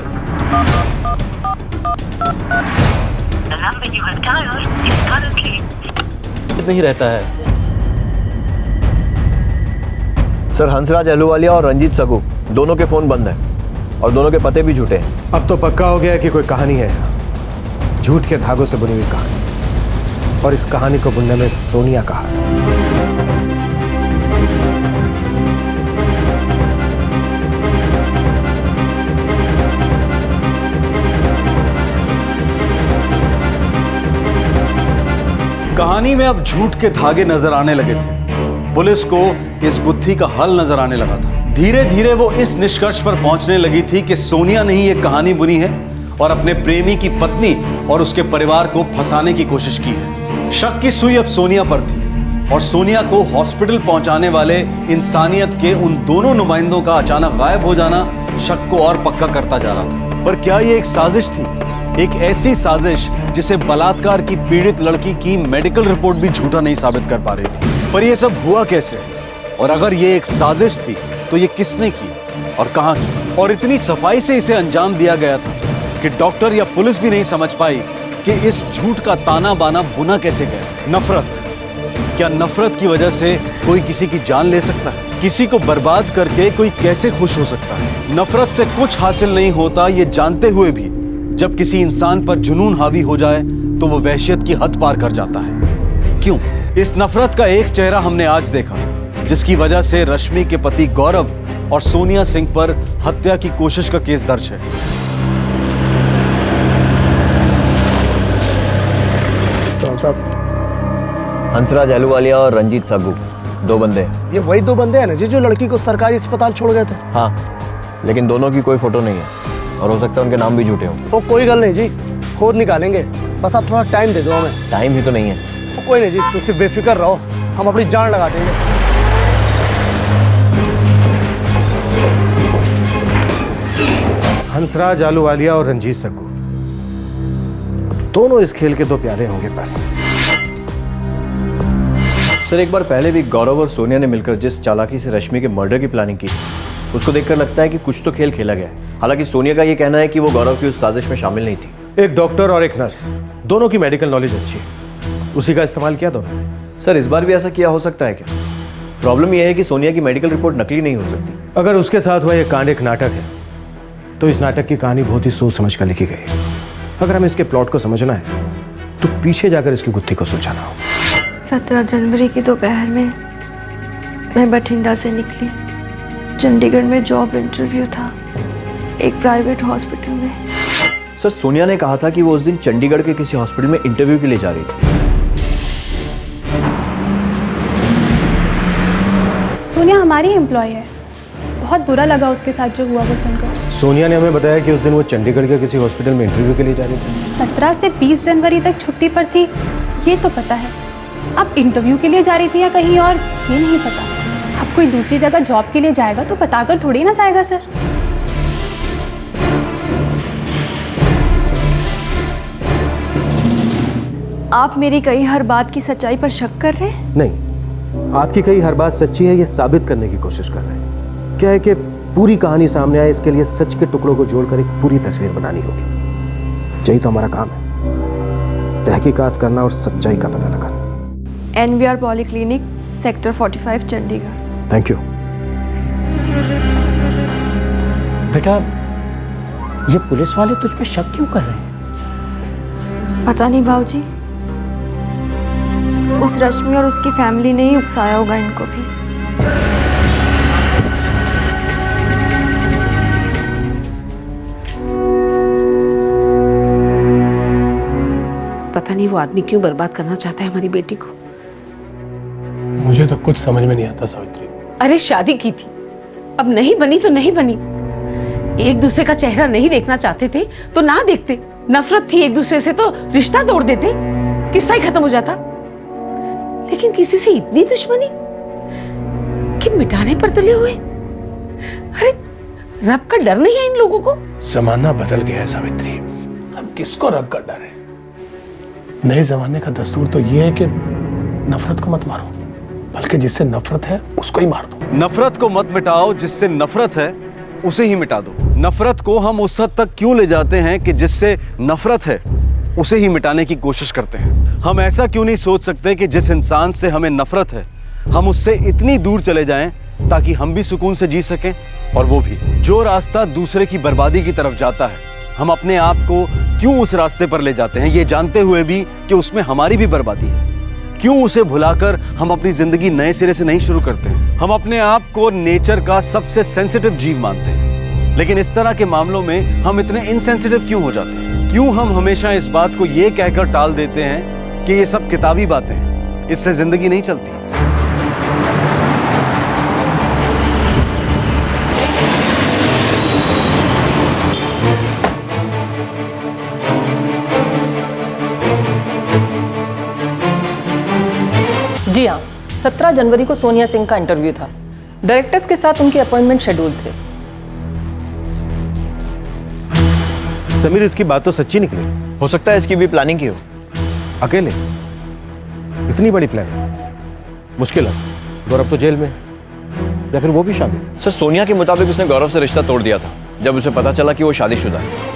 नहीं रहता है। सर हंसराज अहलूवालिया और रंजीत सग्गू दोनों के फोन बंद हैं और दोनों के पते भी झूठे हैं। अब तो पक्का हो गया है कि कोई कहानी है, झूठ के धागों से बुनी हुई कहानी, और इस कहानी को बुनने में सोनिया का हाथ है। कहानी में अब झूठ के धागे नजर आने लगे थे। पुलिस को इस गुत्थी का हल नजर आने लगा था। धीरे धीरे वो इस निष्कर्ष पर पहुंचने लगी थी कि सोनिया ने ही ये कहानी बुनी है और अपने प्रेमी की पत्नी और उसके परिवार को फंसाने की कोशिश की है। शक की सुई अब सोनिया पर थी और सोनिया को हॉस्पिटल पहुंचाने वाले इंसानियत के उन दोनों नुमाइंदों का अचानक गायब हो जाना शक को और पक्का करता जा रहा था। पर क्या ये एक साजिश थी, एक ऐसी साजिश जिसे बलात्कार की पीड़ित लड़की की मेडिकल रिपोर्ट भी झूठा नहीं साबित कर पा रही थी? पर यह सब हुआ कैसे? और अगर ये एक साजिश थी तो ये किसने की और कहां की? और इतनी सफाई से इसे अंजाम दिया गया था कि डॉक्टर या पुलिस भी नहीं समझ पाई कि इस झूठ का ताना बाना बुना कैसे गया। नफरत, क्या नफरत की वजह से कोई किसी की जान ले सकता है? किसी को बर्बाद करके कोई कैसे खुश हो सकता है? नफरत से कुछ हासिल नहीं होता ये जानते हुए भी जब किसी इंसान पर जुनून हावी हो जाए तो वो वहशियत की हद पार कर जाता है। क्यों? इस नफरत का एक चेहरा हमने आज देखा, जिसकी वजह से रश्मि के पति गौरव और सोनिया सिंह पर हत्या की कोशिश का केस दर्ज है। साहब, हंसराज अहलूवालिया और रंजीत सग्गू 2 बंदे हैं। ये वही 2 बंदे हैं ना जो लड़की को सरकारी अस्पताल छोड़ गए थे? हाँ, लेकिन दोनों की कोई फोटो नहीं है और हो सकता है उनके नाम भी झूठे हों। तो कोई गल नहीं जी, खोद निकालेंगे, बस आप थोड़ा टाइम दे दो हमें। टाइम ही तो नहीं है। तो कोई नहीं जी, तुम सिर्फ बेफिक्र रहो, हम अपनी जान लगा देंगे। हंसराज अहलूवालिया और रंजीत सग्गू, दोनों इस खेल के दो प्यादे होंगे बस। सर एक बार पहले भी गौरव और सोनिया ने मिलकर जिस चालाकी से रश्मि के मर्डर की प्लानिंग की उसको देखकर लगता है कि कुछ तो खेल खेला गया है। हालांकि सोनिया का ये कहना है कि वो गौरव की उस साजिश में शामिल नहीं थी। एक डॉक्टर और एक नर्स, दोनों की मेडिकल नॉलेज अच्छी है, उसी का इस्तेमाल किया दोनों। सर इस बार भी ऐसा किया हो सकता है क्या? प्रॉब्लम यह है कि सोनिया की मेडिकल रिपोर्ट नकली नहीं हो सकती। अगर उसके साथ हुआ ये कांड एक नाटक है तो इस नाटक की कहानी बहुत ही सोच समझ कर लिखी गई है। अगर हमें इसके प्लॉट को समझना है तो पीछे जाकर इसकी गुत्थी को सुलझाना हो। 17 जनवरी की दोपहर में मैं बठिंडा से निकली। चंडीगढ़ में जॉब इंटरव्यू था, एक प्राइवेट हॉस्पिटल में। सर सोनिया ने कहा था कि वो उस दिन चंडीगढ़ के किसी हॉस्पिटल में इंटरव्यू के लिए जा रही थी। सोनिया हमारी एम्प्लॉय है, बहुत बुरा लगा उसके साथ जो हुआ वो सुनकर। सोनिया ने हमें बताया कि उस दिन वो चंडीगढ़ के किसी हॉस्पिटल में इंटरव्यू के लिए जा रही थी। 17 से 20 जनवरी तक छुट्टी पर थी ये तो पता है, अब इंटरव्यू के लिए जा रही थी या कहीं और ये नहीं पता। अब कोई दूसरी जगह जॉब के लिए जाएगा तो बताकर थोड़ी ना जाएगा सर। आप मेरी कही हर बात की सच्चाई पर शक कर रहे हैं? नहीं, आपकी कही हर बात सच्ची है ये साबित करने की कोशिश कर रहे हैं। क्या है कि पूरी कहानी सामने आए इसके लिए सच के टुकड़ों को जोड़कर एक पूरी तस्वीर बनानी होगी। यही तो हमारा काम है, तहकीकात करना और सच्चाई का पता लगाना। NVR polyclinic, sector 45, Chandigarh. Thank you. बेटा ये पुलिस वाले तुझ पे शक क्यों कर रहे हैं? पता नहीं भाऊजी, उस रश्मि और उसकी फैमिली ने ही उकसाया होगा इनको भी। पता नहीं वो आदमी क्यों बर्बाद करना चाहता है हमारी बेटी को। मुझे तो कुछ समझ में नहीं आता सावित्री। अरे शादी की थी, अब नहीं बनी तो नहीं बनी। एक दूसरे का चेहरा नहीं देखना चाहते थे तो ना देखते। नफरत थी एक दूसरे से तो रिश्ता तोड़ देते, किस्सा ही खत्म हो जाता। लेकिन किसी से इतनी दुश्मनी कि मिटाने पर तुले हुए। अरे रब का डर नहीं है इन लोगों को। जमाना बदल गया है सावित्री, अब किसको रब का डर है? नए जमाने का दस्तूर तो ये है कि नफरत को मत मारो, बल्कि जिससे नफरत है उसको ही मार दो। नफरत को मत मिटाओ, जिससे नफरत है उसे ही मिटा दो। नफरत को हम उस हद तक क्यों ले जाते हैं कि जिससे नफरत है उसे ही मिटाने की कोशिश करते हैं। हम ऐसा क्यों नहीं सोच सकते कि जिस इंसान से हमें नफरत है हम उससे इतनी दूर चले जाएं ताकि हम भी सुकून से जी सकें, और वो भी जो रास्ता दूसरे की बर्बादी की तरफ जाता है हम अपने आप को क्यों उस रास्ते पर ले जाते हैं, ये जानते हुए भी कि उसमें हमारी भी बर्बादी है। क्यों उसे भुलाकर हम अपनी जिंदगी नए सिरे से नहीं शुरू करते हैं? हम अपने आप को नेचर का सबसे सेंसिटिव जीव मानते हैं, लेकिन इस तरह के मामलों में हम इतने इनसेंसिटिव क्यों हो जाते हैं? क्यों हम हमेशा इस बात को ये कहकर टाल देते हैं कि ये सब किताबी बातें हैं, इससे जिंदगी नहीं चलती। जी हाँ, 17 जनवरी को सोनिया सिंह का इंटरव्यू था। डायरेक्टर्स के साथ उनके अपॉइंटमेंट शेड्यूल थे। समीर इसकी बात तो सच्ची निकली। हो सकता है इसकी भी प्लानिंग की हो। अकेले इतनी बड़ी प्लानिंग मुश्किल है। गौरव तो जेल में, या फिर वो भी शामिल? सर सोनिया के मुताबिक उसने गौरव से रिश्ता तोड़ दिया था जब उसे पता चला कि वो शादीशुदा है।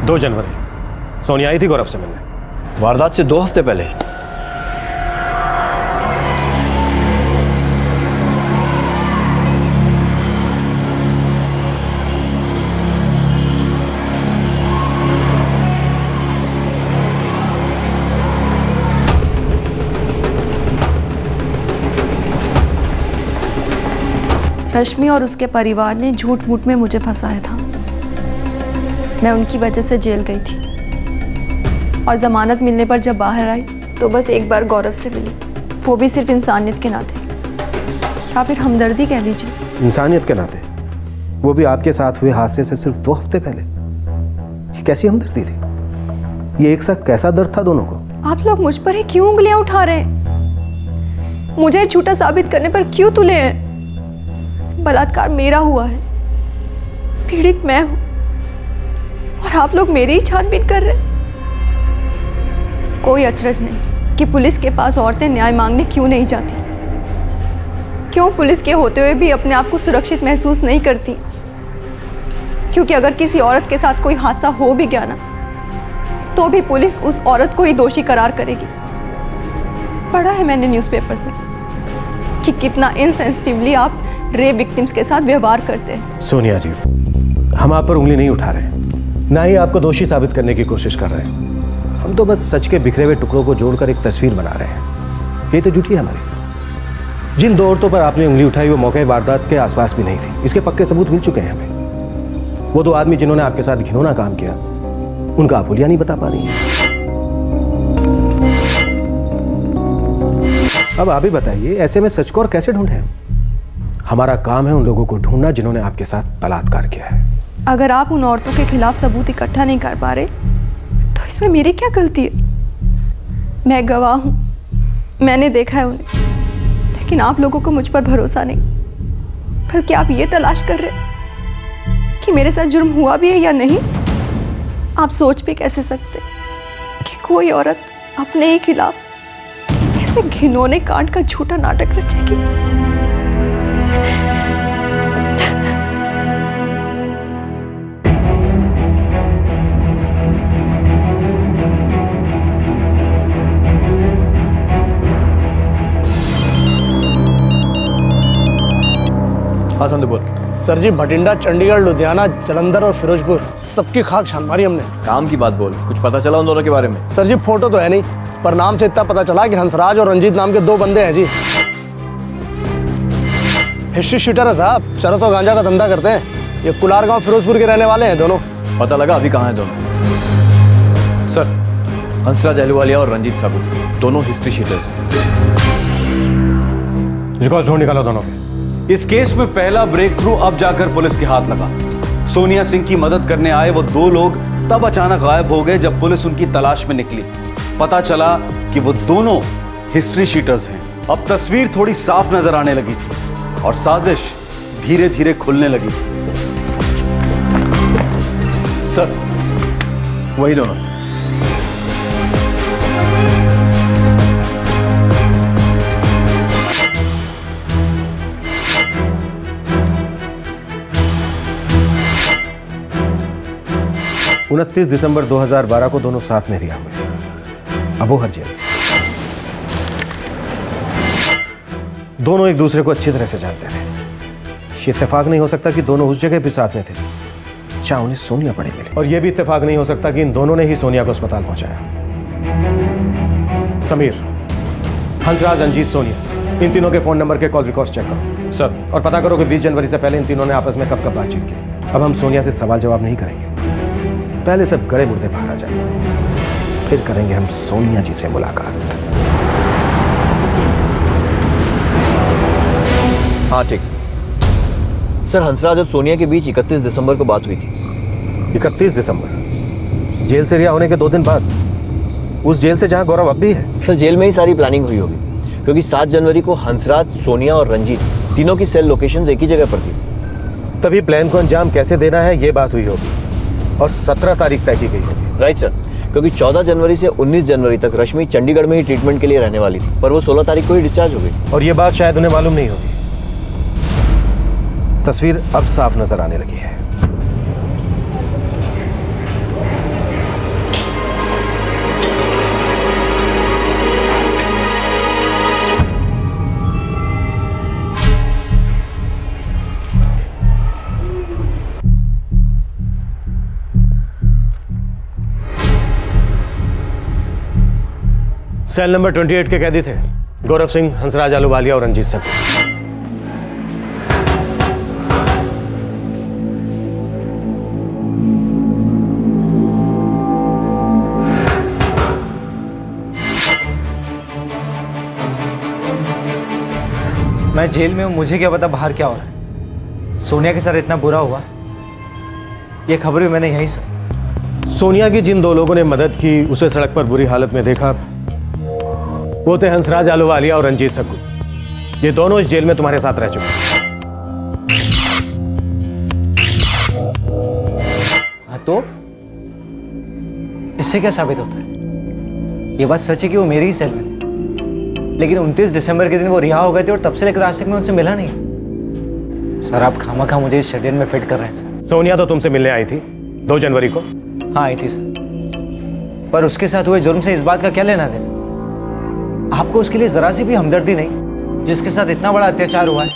2 जनवरी सोनिया आई थी गौरव से मिलने। वारदात से 2 हफ्ते पहले? रश्मि और उसके परिवार ने झूठ मूठ में मुझे फंसाया था। मैं उनकी वजह से जेल गई थी और जमानत मिलने पर जब बाहर आई तो बस एक बार गौरव से मिली, वो भी सिर्फ इंसानियत के नाते, या फिर हमदर्दी कह लीजिए। इंसानियत के नाते? वो भी आपके साथ हुए हादसे से सिर्फ 2 हफ्ते पहले? ये कैसी हमदर्दी थी? ये एक सा कैसा दर्द था दोनों को? आप लोग मुझ पर ही क्यों उंगलियां उठा रहे हैं? मुझे झूठा साबित करने पर क्यों तुले हैं? बलात्कार मेरा हुआ है, पीड़ित मैं हूं, और आप लोग मेरी ही छानबीन कर रहे हैं। कोई अचरज नहीं कि पुलिस के पास औरतें न्याय मांगने क्यों नहीं जाती। क्यों पुलिस के होते हुए भी अपने आप को सुरक्षित महसूस नहीं करती? क्योंकि अगर किसी औरत के साथ कोई हादसा हो भी गया ना, तो भी पुलिस उस औरत को ही दोषी करार करेगी। पढ़ा है मैंने न्यूज़पेपर्स में कि कितना इनसेंसिटिवली आप रेप विक्टिम्स के साथ व्यवहार करते हैं। सोनिया जी, हम आप पर उंगली नहीं उठा रहे, ना ही आपको दोषी साबित करने की कोशिश कर रहे हैं। हम तो बस सच के बिखरे हुए टुकड़ों को जोड़कर एक तस्वीर बना रहे हैं। ये तो झूठी है हमारी। जिन 2 औरतों पर आपने उंगली उठाई वो मौके वारदात के आसपास भी नहीं थी। इसके पक्के सबूत मिल चुके हैं हमें। वो 2 आदमी जिन्होंने आपके साथ घिनौना काम किया, उनका आप हुलिया नहीं बता पा रही हैं। अब आप ही बताइए, ऐसे में सच को और कैसे ढूंढें? हमारा काम है उन लोगों को ढूंढना जिन्होंने आपके साथ बलात्कार किया है। अगर आप उन औरतों के खिलाफ सबूत इकट्ठा नहीं कर पा रहे तो इसमें मेरी क्या गलती है? मैं गवाह हूं, मैंने देखा है उन्हें, लेकिन आप लोगों को मुझ पर भरोसा नहीं, बल्कि आप ये तलाश कर रहे कि मेरे साथ जुर्म हुआ भी है या नहीं। आप सोच भी कैसे सकते कि कोई औरत अपने ही खिलाफ ऐसे घिनौने कांड का झूठा नाटक रचेगी? हाँ संधू बोल। सर जी, भटिंडा, चंडीगढ़, लुधियाना, जालंधर और फिरोजपुर सबकी खाक छान मारी हमने। काम की बात बोल, कुछ पता चला उन दोनों के बारे में? सर जी, फोटो तो है नहीं, पर नाम से इतना पता चला कि हंसराज और रंजीत नाम के 2 बंदे हैं जी। हिस्ट्री शीटर है साहब, चरस और गांजा का धंधा करते हैं। ये कुलार गांव फिरोजपुर के रहने वाले हैं दोनों। पता लगा अभी कहाँ हैं दोनों? सर, हंसराज अहलूवालिया और रंजीत साबू दोनों हिस्ट्री शीटर्स हैं। रिकॉर्ड ढूंढ निकालो दोनों के। इस केस में पहला ब्रेक थ्रू अब जाकर पुलिस के हाथ लगा। सोनिया सिंह की मदद करने आए वो 2 लोग तब अचानक गायब हो गए जब पुलिस उनकी तलाश में निकली। पता चला कि वो दोनों हिस्ट्री शीटर्स हैं। अब तस्वीर थोड़ी साफ नजर आने लगी थी और साजिश धीरे धीरे खुलने लगी थी। सर, वही दोनों। 29 दिसंबर 2012 को दोनों साथ में रिहा हुए अबोहर जेल से। दोनों एक दूसरे को अच्छी तरह से जानते थे। ये इत्तेफाक नहीं हो सकता कि दोनों उस जगह भी साथ में थे जहां उन्हें सोनिया पड़ी मिली, और यह भी इत्तेफाक नहीं हो सकता कि इन दोनों ने ही सोनिया को अस्पताल पहुंचाया। समीर, हंसराज, रंजीत, सोनिया, इन तीनों के फोन नंबर के कॉल रिकॉर्ड्स चेक करो सर, और पता करो कि 20 जनवरी से पहले इन तीनों ने आपस में कब कब बातचीत की। अब हम सोनिया से सवाल जवाब नहीं करेंगे, पहले सब गड़े मुर्दे बाहर आ जाएंगे, फिर करेंगे हम सोनिया जी से मुलाकात। हाँ ठीक। सर, हंसराज और सोनिया के बीच 31 दिसंबर को बात हुई थी। 31 दिसंबर? जेल से रिहा होने के 2 दिन बाद? उस जेल से जहां गौरव अब भी है? सर, जेल में ही सारी प्लानिंग हुई होगी, क्योंकि 7 जनवरी को हंसराज, सोनिया और रंजीत तीनों की सेल लोकेशंस एक ही जगह पर थी। तभी प्लान को अंजाम कैसे देना है ये बात हुई होगी, और 17 तारीख तय की गई होगी। राइट सर, क्योंकि 14 जनवरी से 19 जनवरी तक रश्मि चंडीगढ़ में ही ट्रीटमेंट के लिए रहने वाली थी, पर वो 16 तारीख को ही डिस्चार्ज हो गई। और ये बात शायद उन्हें मालूम नहीं होगी। तस्वीर अब साफ नजर आने लगी है। सेल नंबर 28 के कैदी थे गौरव सिंह, हंसराज आलूवालिया और रंजीत सक्कू। मैं जेल में हूँ, मुझे क्या पता बाहर क्या हो रहा है। सोनिया के साथ इतना बुरा हुआ, ये खबर भी मैंने यहीं सुनी। सोनिया की जिन दो लोगों ने मदद की, उसे सड़क पर बुरी हालत में देखा, वो थे हंसराज आलूवालिया और रंजीत सक्कू। ये दोनों इस जेल में तुम्हारे साथ रह चुके हैं। हाँ तो इससे क्या साबित होता है? ये बात सच है कि वो मेरी ही सेल में थे, लेकिन 29 दिसंबर के दिन वो रिहा हो गए थे और तब से लेकर आज तक मैं उनसे मिला नहीं। सर आप खामखा मुझे इस षड्यंत्र में फिट कर रहे हैं सर। सोनिया तो तुमसे मिलने आई थी 2 जनवरी को। हाँ आई थी सर, पर उसके साथ हुए जुर्म से इस बात का क्या लेना देना? आपको उसके लिए जरा सी भी हमदर्दी नहीं, जिसके साथ इतना बड़ा अत्याचार हुआ है।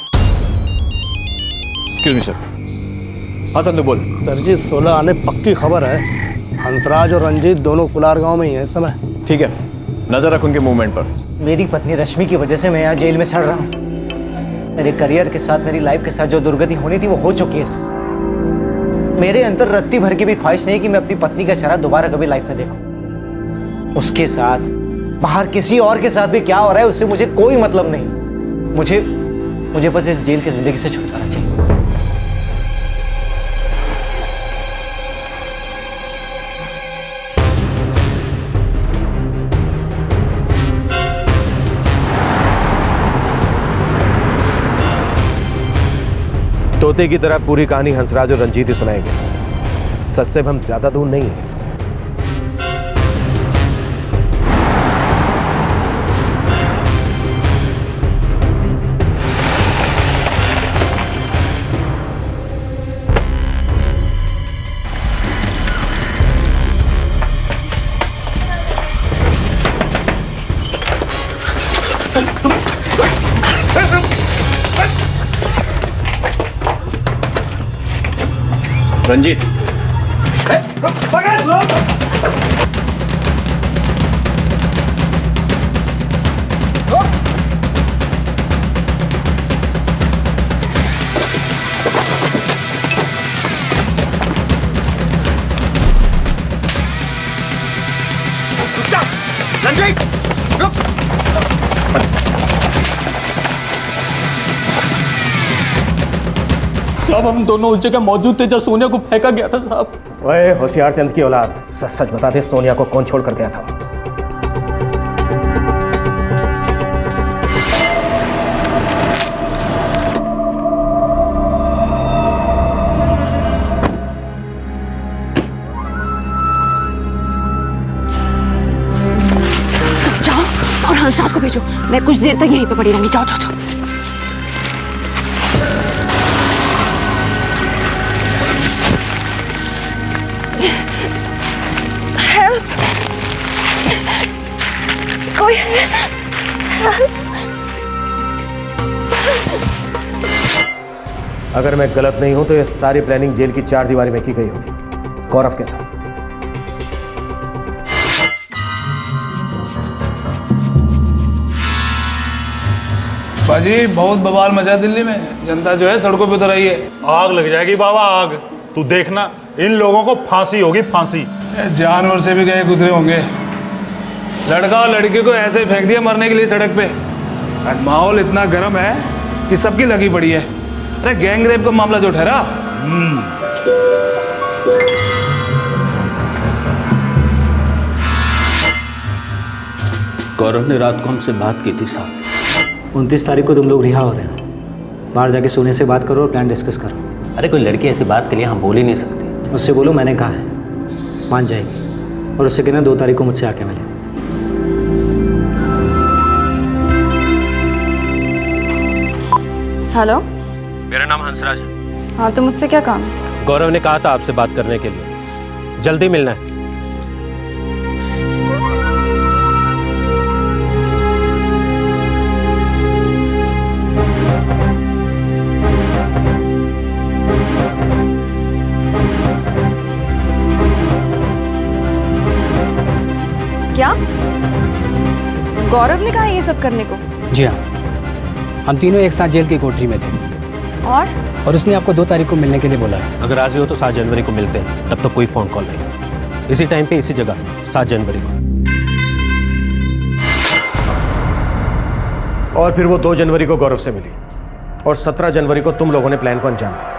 Excuse me sir. हाँ संदू बोल। सर जी 16 आने पक्की खबर है। हंसराज और रंजीत दोनों कुलार गांव में ही हैं इस समय। ठीक है, नजर रख उनके मूवमेंट पर। मेरी पत्नी रश्मि की वजह से मैं यहाँ जेल में सड़ रहा हूँ। मेरे करियर के साथ, मेरी लाइफ के साथ जो दुर्गति होनी थी वो हो चुकी है सर। मेरे अंदर रत्ती भर की भी ख्वाहिश नहीं कि मैं अपनी पत्नी का चेहरा दोबारा कभी लाइफ में देखूं। उसके साथ बाहर किसी और के साथ भी क्या हो रहा है उससे मुझे कोई मतलब नहीं। मुझे बस इस जेल की जिंदगी से छुटकारा चाहिए। तोते की तरह पूरी कहानी हंसराज और रंजीत ही सुनाएंगे। सच से हम ज्यादा दूर नहीं हैं। रंजीत साहब हम दोनों उस जगह मौजूद थे जब सोनिया को फेंका गया था साहब। ओए होशियार चंद की औलाद, सच सच बता दे, सोनिया को कौन छोड़ कर गया था? जाओ और हंसराज को भेजो, मैं कुछ देर तक यहीं पे पड़ी रहूंगी। जाओ जाओ जाओ। कोई अगर मैं गलत नहीं हूं तो ये सारी प्लानिंग जेल की 4 दीवारी में की गई होगी, गौरव के साथ। बाजी बहुत बवाल मचा दिल्ली में, जनता जो है सड़कों पे उतर आई है। आग लग जाएगी बाबा, आग। तू देखना, इन लोगों को फांसी होगी, फांसी। जानवर से भी गए गुजरे होंगे। लड़का और लड़की को ऐसे फेंक दिया मरने के लिए सड़क पे। माहौल इतना गर्म है कि सबकी लगी पड़ी है। अरे गैंग रेप का मामला जो ठहरा, गौरव ने रात को हमसे बात की थी साहब। 29 तारीख को तुम लोग रिहा हो रहे हो। बाहर जाके सोने से बात करो और प्लान डिस्कस करो। अरे कोई लड़की ऐसी बात के लिए हम बोल ही नहीं सकते। उससे बोलो मैंने कहा है, मान जाएगी। और उससे कहना 2 तारीख को मुझसे आके मिले। हेलो, मेरा नाम हंसराज है। हाँ तो मुझसे क्या काम है? गौरव ने कहा था आपसे बात करने के लिए, जल्दी मिलना है। क्या? गौरव ने कहा ये सब करने को? जी हाँ, हम तीनों एक साथ जेल की कोठरी में थे और उसने आपको 2 तारीख को मिलने के लिए बोला है। अगर राजी हो तो 7 जनवरी को मिलते हैं, तब तक कोई फ़ोन कॉल नहीं, इसी टाइम पे इसी जगह 7 जनवरी को। और फिर वो 2 जनवरी को गौरव से मिली और 17 जनवरी को तुम लोगों ने प्लान को अंजाम दिया।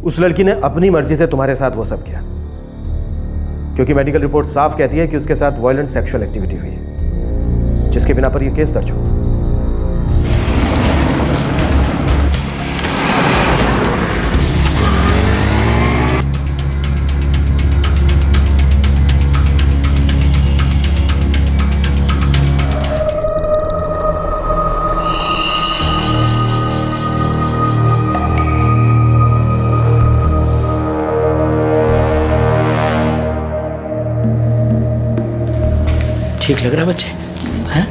उस लड़की ने अपनी मर्जी से तुम्हारे साथ वो सब किया, क्योंकि मेडिकल रिपोर्ट साफ कहती है कि उसके साथ वायलेंट सेक्सुअल एक्टिविटी हुई है, जिसके बिना पर यह केस दर्ज हुआ। ठीक लग रहा बच्चे? हैं?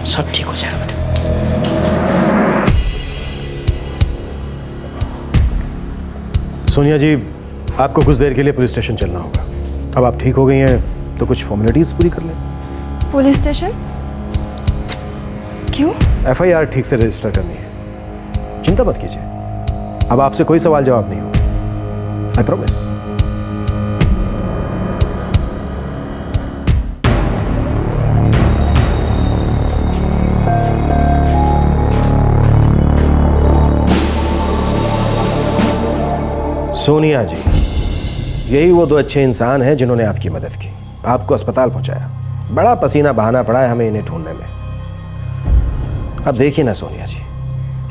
सब ठीक हो जाएगा। सोनिया जी, आपको कुछ देर के लिए पुलिस स्टेशन चलना होगा। अब आप ठीक हो गई हैं तो कुछ फॉर्मेलिटीज पूरी कर लें। पुलिस स्टेशन क्यों? FIR ठीक से रजिस्टर करनी है। चिंता मत कीजिए, अब आपसे कोई सवाल जवाब नहीं होगा, आई प्रॉमिस। सोनिया जी, यही वो 2 अच्छे इंसान हैं जिन्होंने आपकी मदद की, आपको अस्पताल पहुंचाया। बड़ा पसीना बहाना पड़ा है हमें इन्हें ढूंढने में। अब देखिए ना सोनिया जी,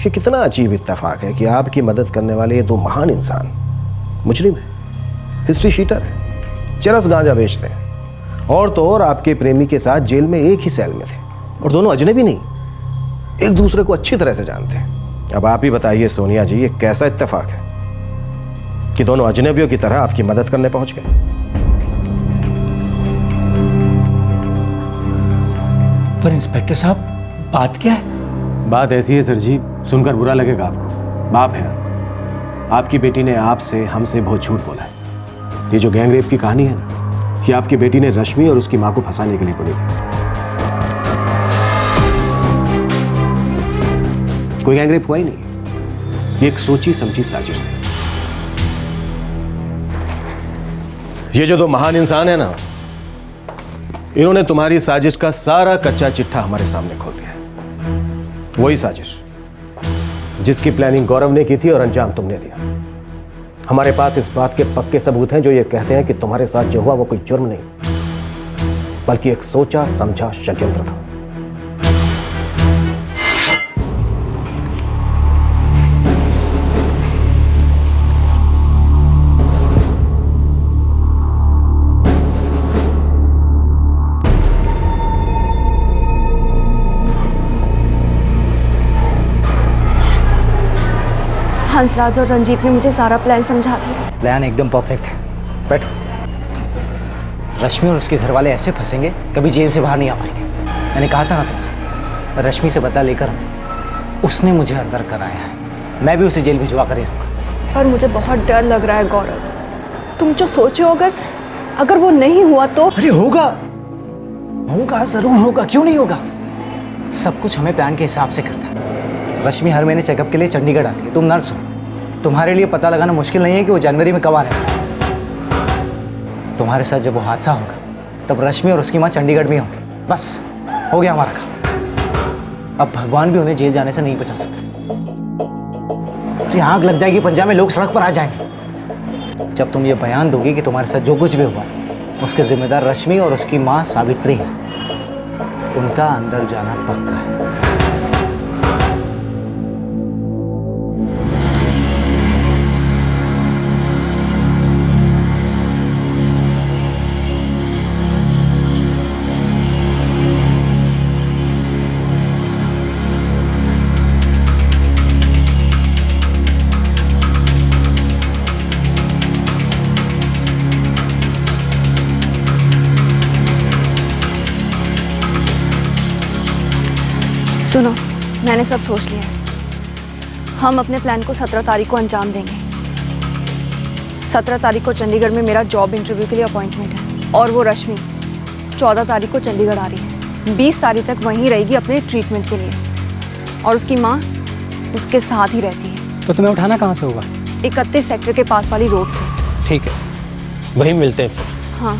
ये कितना अजीब इत्तेफाक है कि आपकी मदद करने वाले ये 2 महान इंसान मुजरिम है, हिस्ट्री शीटर है, चरस गांजा बेचते हैं, और तो और आपके प्रेमी के साथ जेल में एक ही सेल में थे, और दोनों अजनबी नहीं, एक दूसरे को अच्छी तरह से जानते हैं। अब आप ही बताइए सोनिया जी, ये कैसा इत्तेफाक है कि दोनों अजनबियों की तरह आपकी मदद करने पहुंच गए। पर इंस्पेक्टर साहब, बात क्या है? बात ऐसी है सर जी, सुनकर बुरा लगेगा आपको। बाप है, आपकी बेटी ने आपसे हमसे बहुत झूठ बोला है। ये जो गैंगरेप की कहानी है ना, ये आपकी बेटी ने रश्मि और उसकी मां को फंसाने के लिए बोली थी। कोई गैंगरेप हुआ ही नहीं, ये एक सोची समझी साजिश थी। ये जो 2 महान इंसान है ना, इन्होंने तुम्हारी साजिश का सारा कच्चा चिट्ठा हमारे सामने खोल दिया है। वही साजिश जिसकी प्लानिंग गौरव ने की थी और अंजाम तुमने दिया। हमारे पास इस बात के पक्के सबूत हैं जो ये कहते हैं कि तुम्हारे साथ जो हुआ वो कोई जुर्म नहीं, बल्कि एक सोचा समझा षड्यंत्र था। हंसराज और रंजीत ने मुझे सारा प्लान समझा दिया। प्लान एकदम परफेक्ट है। बैठो। रश्मि और उसके घर वाले ऐसे फंसेंगे कभी जेल से बाहर नहीं आ पाएंगे। मैंने कहा था ना तुमसे, रश्मि से बदला लेकर आऊंगा। उसने मुझे अंदर कराया है, मैं भी उसे जेल भिजवा कर ही रहूंगा। पर मुझे बहुत डर लग रहा है गौरव, तुम जो सोचे हो अगर वो नहीं हुआ तो? अरे होगा, होगा, जरूर होगा, क्यों नहीं होगा। सब कुछ हमें प्लान के हिसाब से करता है। रश्मि हर महीने चेकअप के लिए चंडीगढ़ आती है। तुम नर्स हो, तुम्हारे लिए पता लगाना मुश्किल नहीं है कि वो जनवरी में कब आने वाला है। तुम्हारे साथ जब वो हादसा होगा तब रश्मि और उसकी माँ चंडीगढ़ में होंगे। बस हो गया हमारा काम। अब भगवान भी उन्हें जेल जाने से नहीं बचा सकता। तो आग लग जाएगी पंजाब में, लोग सड़क पर आ जाएंगे। जब तुम ये बयान दोगे कि तुम्हारे साथ जो कुछ भी हुआ उसके जिम्मेदार रश्मि और उसकी माँ सावित्री हैं। उनका अंदर जाना पक्का है। सुनो, मैंने सब सोच लिया है। हम अपने प्लान को 17 तारीख को अंजाम देंगे। 17 तारीख को चंडीगढ़ में मेरा जॉब इंटरव्यू के लिए अपॉइंटमेंट है और वो रश्मि 14 तारीख को चंडीगढ़ आ रही है। 20 तारीख तक वहीं रहेगी अपने ट्रीटमेंट के लिए और उसकी माँ उसके साथ ही रहती है। तो तुम्हें उठाना कहाँ से होगा? 31 सेक्टर के पास वाली रोड से। ठीक है, वहीं मिलते हैं फिर। हाँ।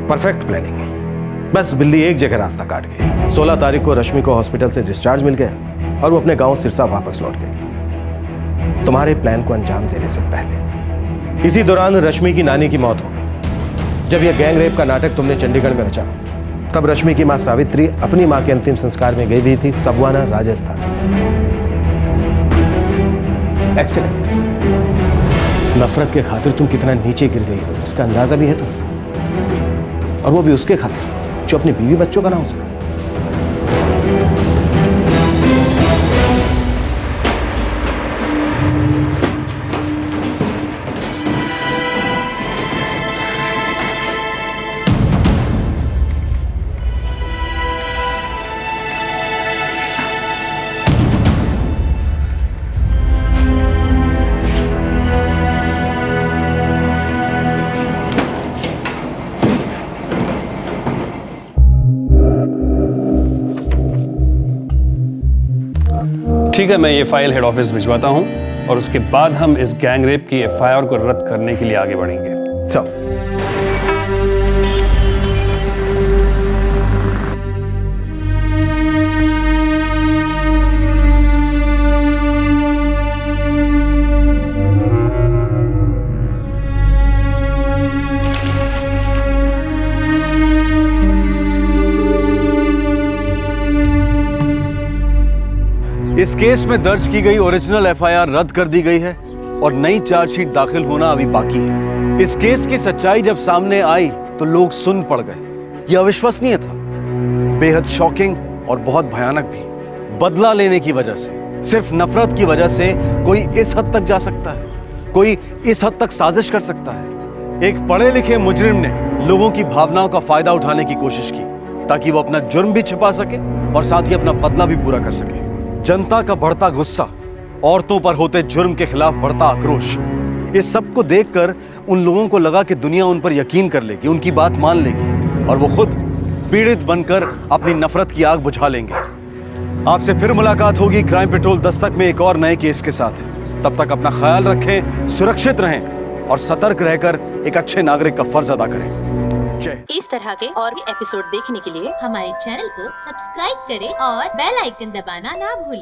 Perfect planning. बस बिल्ली एक जगह रास्ता काट गई। 16 तारीख को रश्मि को हॉस्पिटल से डिस्चार्ज मिल गया और वो अपने गांव सिरसा वापस लौट गई। तुम्हारे प्लान को अंजाम देने से पहले इसी दौरान रश्मि की नानी की मौत हो गई। जब यह गैंग रेप का नाटक तुमने चंडीगढ़ में रचा, तब रश्मि की मां सावित्री अपनी मां के अंतिम संस्कार में गई हुई थी सबवाना, राजस्थान। एक्सीडेंट। नफरत के खातिर तुम कितना नीचे गिर गई हो उसका अंदाजा भी है तुम्हें, और वो भी उसके खातिर जो अपने बीवी बच्चों का ना हो सका। ठीक है, मैं ये फाइल हेड ऑफिस भिजवाता हूं और उसके बाद हम इस गैंग रेप की एफआईआर को रद्द करने के लिए आगे बढ़ेंगे। चलो। इस केस में दर्ज की गई ओरिजिनल एफआईआर रद्द कर दी गई है और नई चार्जशीट दाखिल होना अभी बाकी है। इस केस की सच्चाई जब सामने आई तो लोग सुन पड़ गए। यह अविश्वसनीय था, बेहद शॉकिंग और बहुत भयानक भी। बदला लेने की वजह से, सिर्फ नफरत की वजह से कोई इस हद तक जा सकता है, कोई इस हद तक साजिश कर सकता है। एक पढ़े लिखे मुजरिम ने लोगों की भावनाओं का फायदा उठाने की कोशिश की ताकि वो अपना जुर्म भी छिपा सके और साथ ही अपना बदला भी पूरा कर सके। जनता का बढ़ता गुस्सा, औरतों पर होते जुर्म के खिलाफ बढ़ता आक्रोश, ये सब को देखकर उन लोगों को लगा कि दुनिया उन पर यकीन कर लेगी, उनकी बात मान लेगी और वो खुद पीड़ित बनकर अपनी नफरत की आग बुझा लेंगे। आपसे फिर मुलाकात होगी क्राइम पेट्रोल दस्तक में एक और नए केस के साथ। तब तक अपना ख्याल रखें, सुरक्षित रहें और सतर्क रहकर एक अच्छे नागरिक का फर्ज अदा करें। जय। इस तरह के और भी एपिसोड देखने के लिए हमारे चैनल को सब्सक्राइब करें और बेल आइकन दबाना ना भूलें।